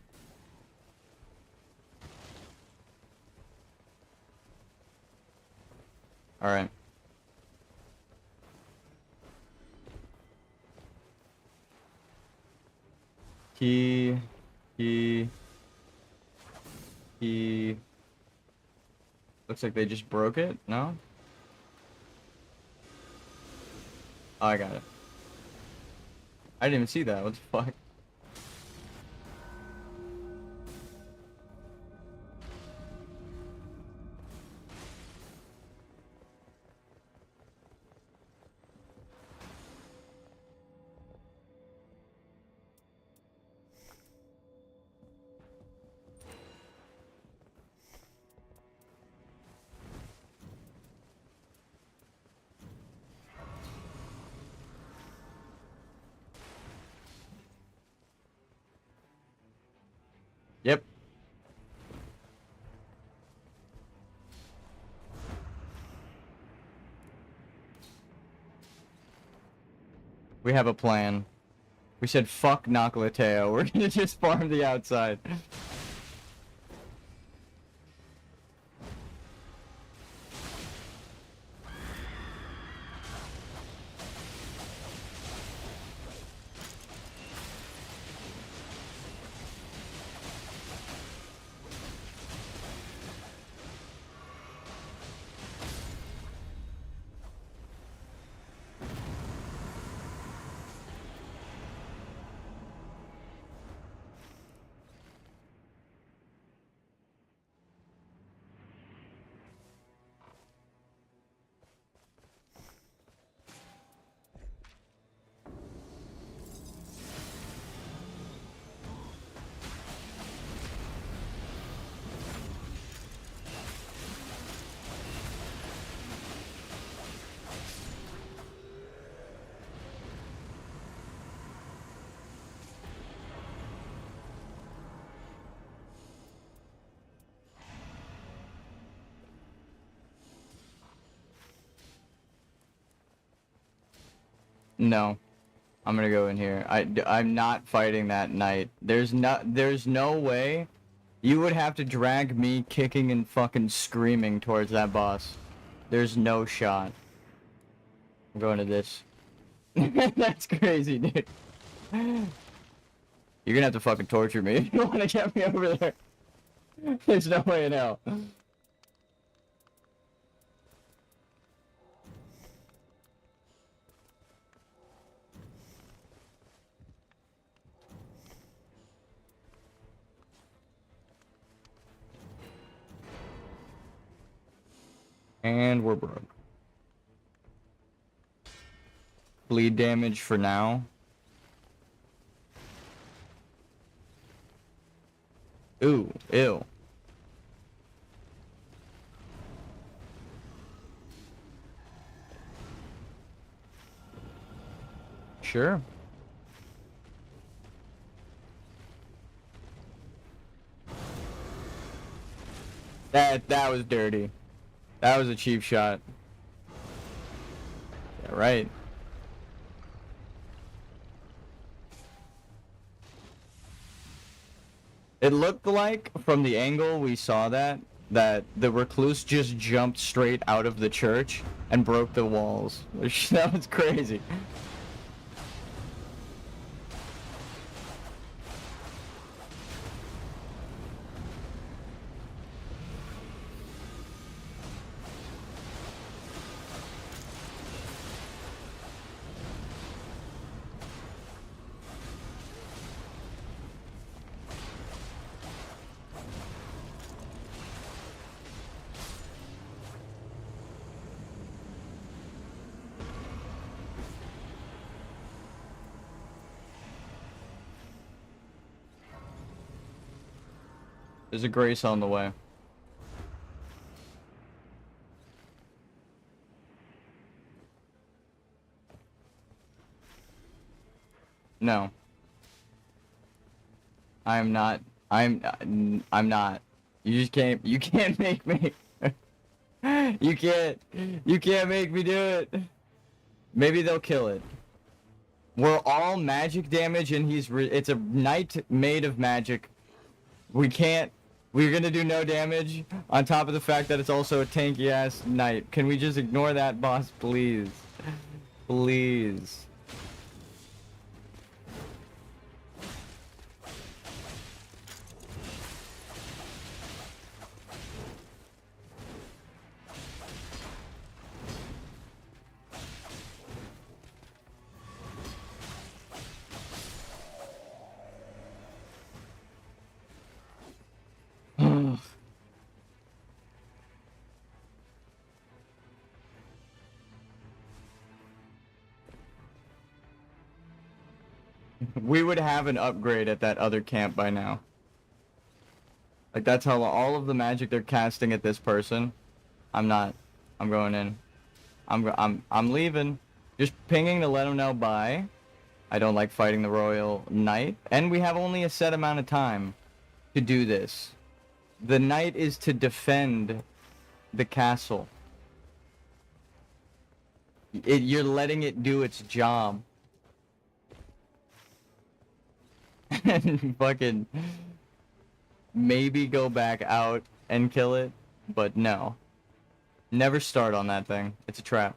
Alright. Key. Looks like they just broke it, no? Oh, I got it. I didn't even see that, what the fuck? Yep. We have a plan. We said fuck Noclateo. We're gonna just farm the outside. No. I'm gonna go in here. I'm not fighting that knight. There's no way. You would have to drag me kicking and fucking screaming towards that boss. There's no shot. I'm going to this. That's crazy, dude. You're gonna have to fucking torture me if you wanna get me over there. There's no way in hell. And we're broke. Bleed damage for now. Ooh, ew. Sure. That was dirty. That was a cheap shot. Yeah, right. It looked like, from the angle we saw that the recluse just jumped straight out of the church and broke the walls. That was crazy. There's a grace on the way. No. I'm not. I'm not. You just can't make me. You can't make me do it. Maybe they'll kill it. We're all magic damage and it's a knight made of magic. We're gonna do no damage on top of the fact that it's also a tanky ass knight. Can we just ignore that, boss, please? Please. We would have an upgrade at that other camp by now. Like, that's how all of the magic they're casting at this person. I'm going in. I'm leaving. Just pinging to let them know bye. I don't like fighting the Royal Knight. And we have only a set amount of time to do this. The Knight is to defend the castle. You're letting it do its job. And fucking maybe go back out and kill it, but no. Never start on that thing. It's a trap.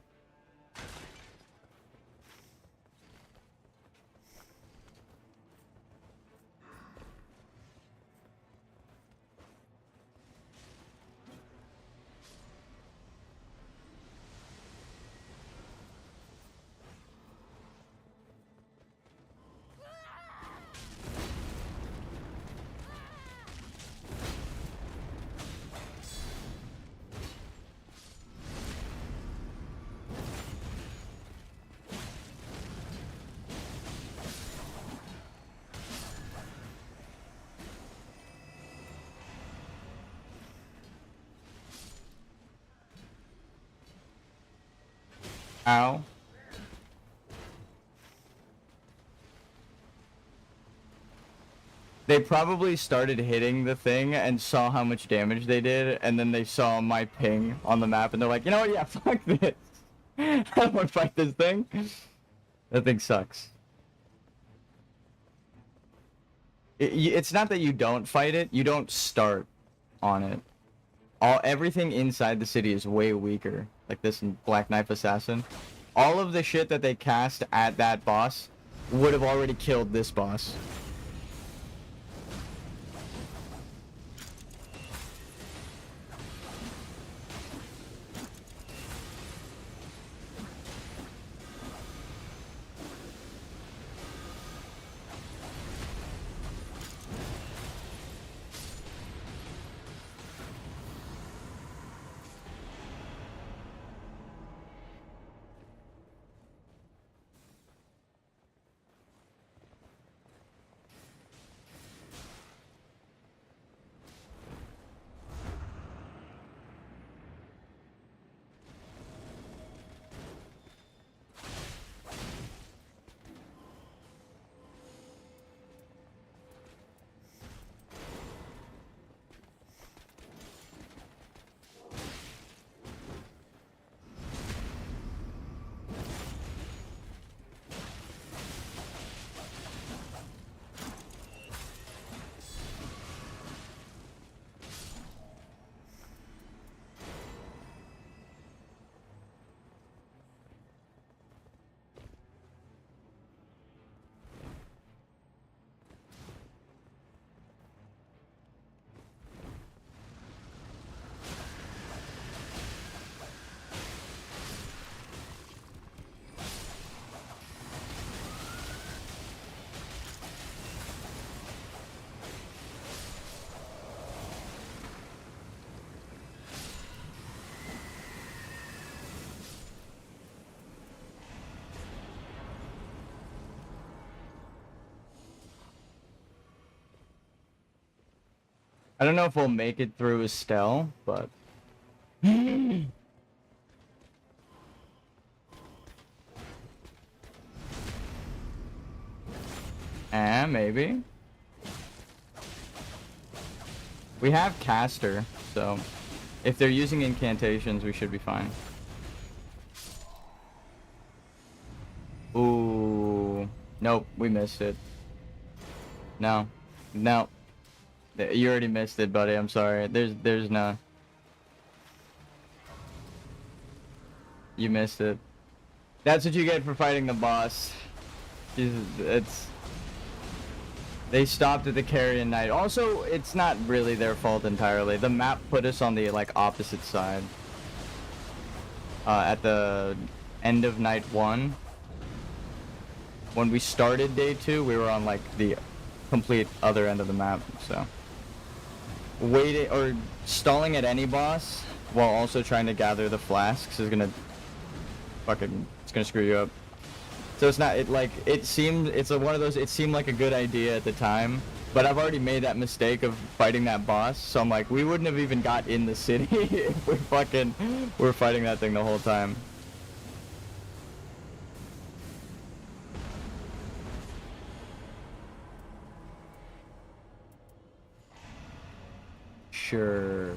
Ow. They probably started hitting the thing and saw how much damage they did, and then they saw my ping on the map, and they're like, you know what, yeah, fuck this. I don't want to fight this thing. That thing sucks. It's not that you don't fight it, you don't start on it. Everything inside the city is way weaker. Like this Black Knife Assassin. All of the shit that they cast at that boss would have already killed this boss. I don't know if we'll make it through Estelle, but... maybe. We have Caster, so... If they're using incantations, we should be fine. Ooh. Nope, we missed it. No. No. You already missed it, buddy. I'm sorry. There's no... You missed it. That's what you get for fighting the boss. It's... They stopped at the Carrion Knight. Also, it's not really their fault entirely. The map put us on the, like, opposite side. At the end of night 1. When we started day 2, we were on, like, the complete other end of the map, so... Waiting, or stalling at any boss, while also trying to gather the flasks is gonna... Fucking... It's gonna screw you up. So it's not, it seemed, one of those, it seemed like a good idea at the time, but I've already made that mistake of fighting that boss, so I'm like, we wouldn't have even got in the city if we're fighting that thing the whole time. Sure.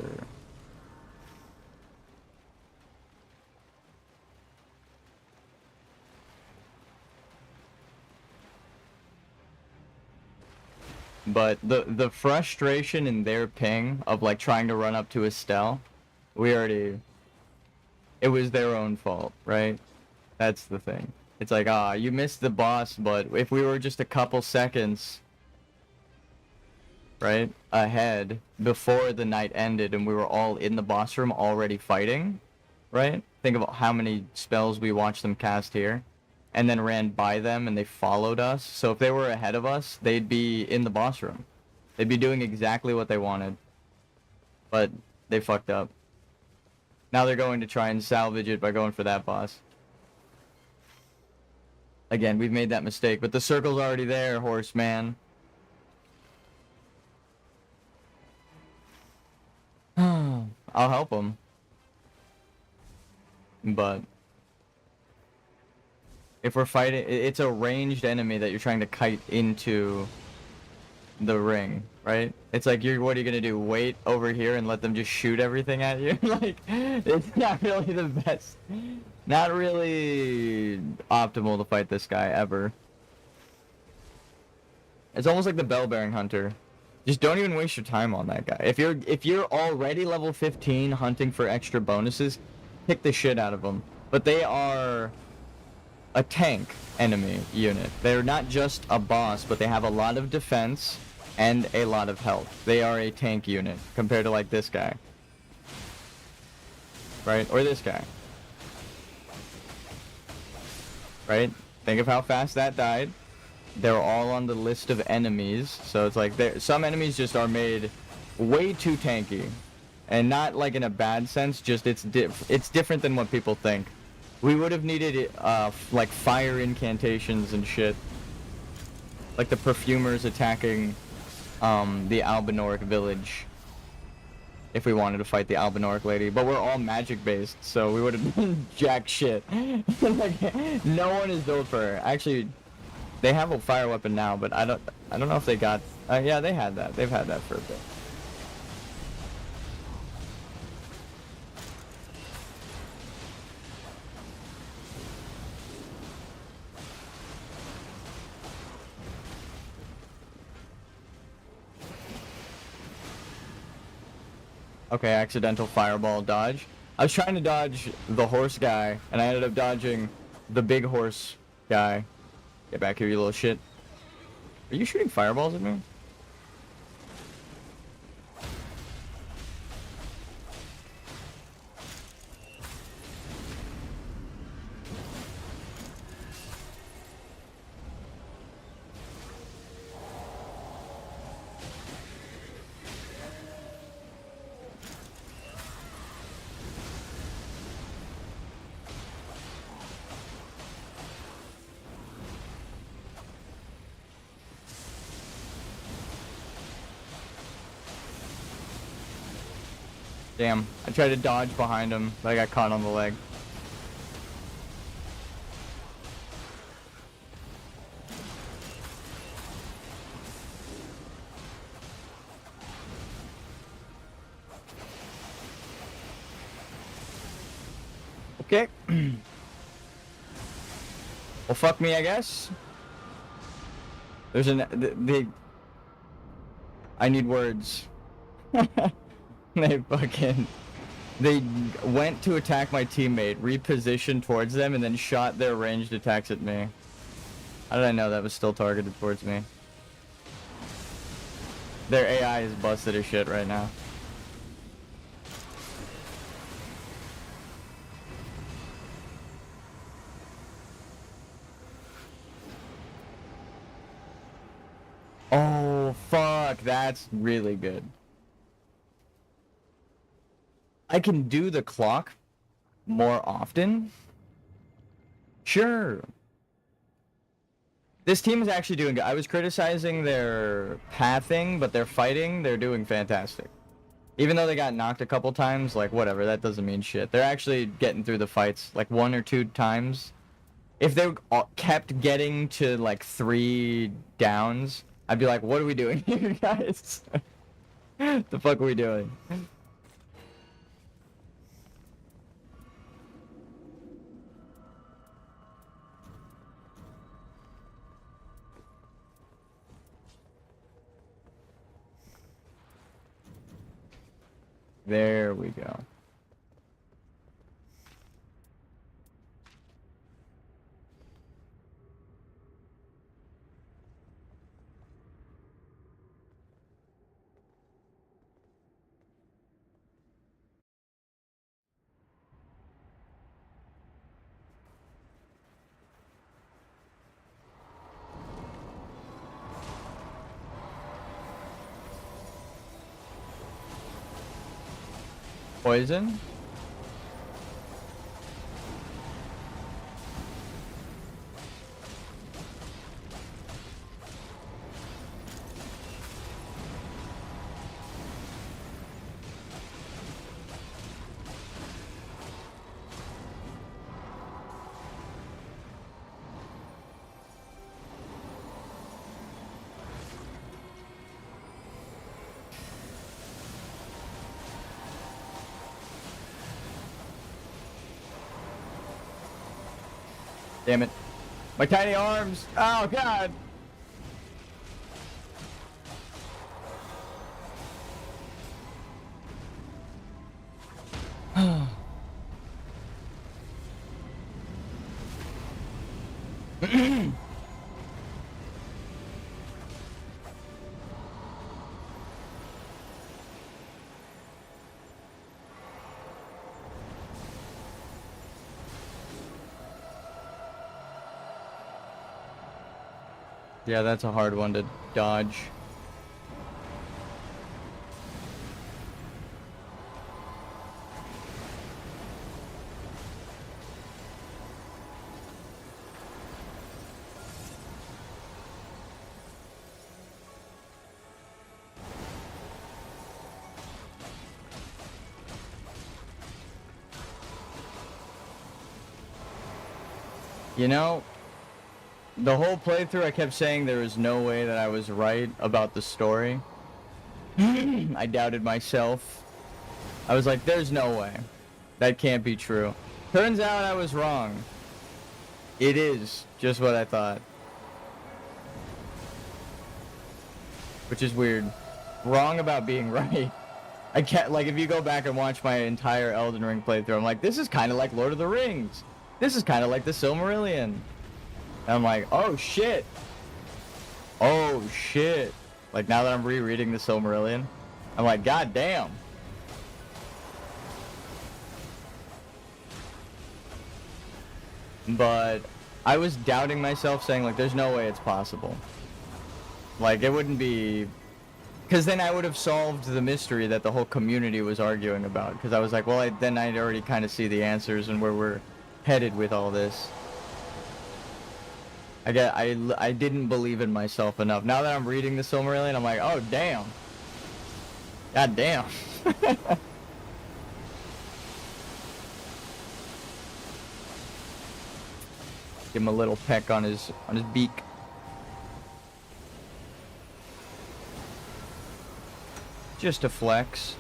But the frustration in their ping of like trying to run up to Estelle, it was their own fault, right? That's the thing. It's like, you missed the boss, but if we were just a couple seconds, right, ahead before the night ended and we were all in the boss room already fighting, right? Think about how many spells we watched them cast here. And then ran by them and they followed us. So if they were ahead of us, they'd be in the boss room. They'd be doing exactly what they wanted. But they fucked up. Now they're going to try and salvage it by going for that boss. Again, we've made that mistake, but the circle's already there, horseman. I'll help him. But... if we're fighting, it's a ranged enemy that you're trying to kite into the ring, right? It's like, what are you gonna do? Wait over here and let them just shoot everything at you? Like, it's not really the best. Not really optimal to fight this guy ever. It's almost like the bell-bearing hunter. Just don't even waste your time on that guy. If you're already level 15 hunting for extra bonuses, pick the shit out of them. But they are a tank enemy unit. They're not just a boss, but they have a lot of defense and a lot of health. They are a tank unit compared to like this guy. Right? Or this guy. Right? Think of how fast that died. They're all on the list of enemies, so it's like some enemies just are made way too tanky. And not like in a bad sense, just it's different than what people think. We would have needed like fire incantations and shit. Like the perfumers attacking the Albinoric village. If we wanted to fight the Albinoric lady. But we're all magic based, so we would have been jack shit. Like, no one is built for her. Actually, they have a fire weapon now, but I don't know if they got... yeah, they had that. They've had that for a bit. Okay, accidental fireball dodge. I was trying to dodge the horse guy, and I ended up dodging the big horse guy. Get back here, you little shit. Are you shooting fireballs at me? Damn, I tried to dodge behind him, but I got caught on the leg. Okay. Well, fuck me, I guess. There's I need words. They went to attack my teammate, repositioned towards them, and then shot their ranged attacks at me. How did I know that was still targeted towards me? Their AI is busted as shit right now. Oh, fuck. That's really good. I can do the clock more often. Sure. This team is actually doing good. I was criticizing their pathing, but their fighting, they're doing fantastic. Even though they got knocked a couple times, like, whatever, that doesn't mean shit. They're actually getting through the fights, like, 1 or 2 times. If they kept getting to, like, 3 downs, I'd be like, what are we doing here, guys? The fuck are we doing? There we go. Poison? Damn it. My tiny arms! Oh, God! Yeah, that's a hard one to dodge. You know, the whole playthrough I kept saying there was no way that I was right about the story. I doubted myself. I was like, there's no way. That can't be true. Turns out I was wrong. It is just what I thought. Which is weird. Wrong about being right. I can't, like, if you go back and watch my entire Elden Ring playthrough, I'm like, this is kind of like Lord of the Rings. This is kind of like the Silmarillion. And I'm like, oh shit. Oh shit. Like, now that I'm rereading the Silmarillion, I'm like, god damn. But I was doubting myself, saying, like, there's no way it's possible. Like, it wouldn't be... Because then I would have solved the mystery that the whole community was arguing about. Because I was like, well, then I'd already kind of see the answers and where we're headed with all this. I didn't believe in myself enough. Now that I'm reading the Silmarillion, I'm like, oh, damn. God damn. Give him a little peck on his beak. Just a flex.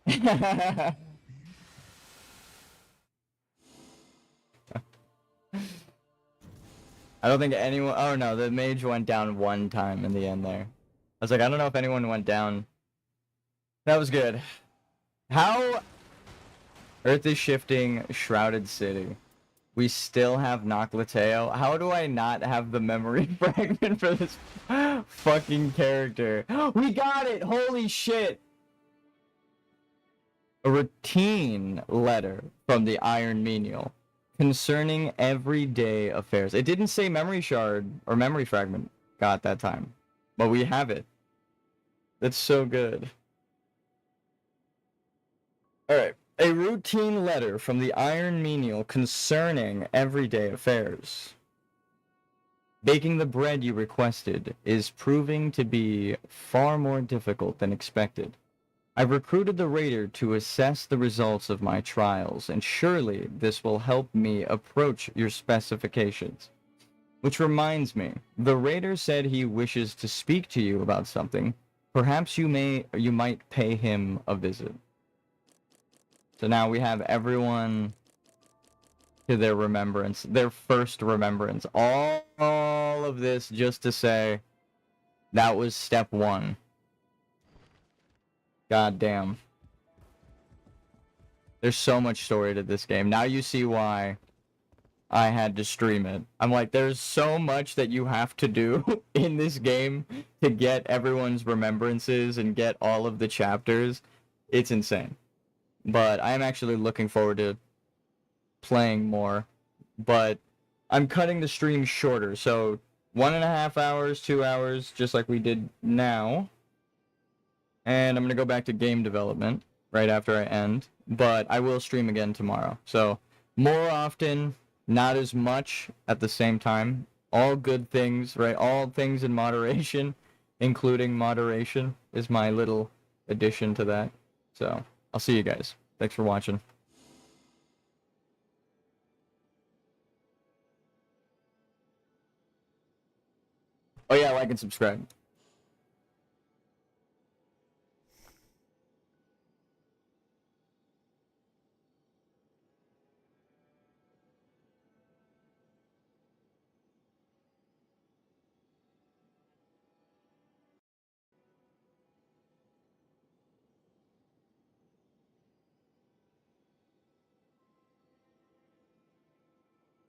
I don't think anyone... Oh, no, the mage went down one time in the end there. I was like, I don't know if anyone went down. That was good. How... Earth is shifting, Shrouded City. We still have Noclateo. How do I not have the memory fragment for this fucking character? We got it! Holy shit! A routine letter from the Iron Menial concerning everyday affairs. It didn't say memory shard or memory fragment got that time, but we have it. That's so good. Alright. A routine letter from the Iron Menial concerning everyday affairs. Baking the bread you requested is proving to be far more difficult than expected. I've recruited the raider to assess the results of my trials, and surely this will help me approach your specifications. Which reminds me, the raider said he wishes to speak to you about something. Perhaps you might pay him a visit. So now we have everyone to their remembrance, their first remembrance. All of this just to say that was step 1. God damn. There's so much story to this game. Now you see why I had to stream it. I'm like, there's so much that you have to do in this game to get everyone's remembrances and get all of the chapters. It's insane. But I am actually looking forward to playing more. But I'm cutting the stream shorter, so 1.5 hours, 2 hours, just like we did now. And I'm going to go back to game development right after I end. But I will stream again tomorrow. So more often, not as much at the same time. All good things, right? All things in moderation, including moderation, is my little addition to that. So I'll see you guys. Thanks for watching. Oh yeah, like and subscribe.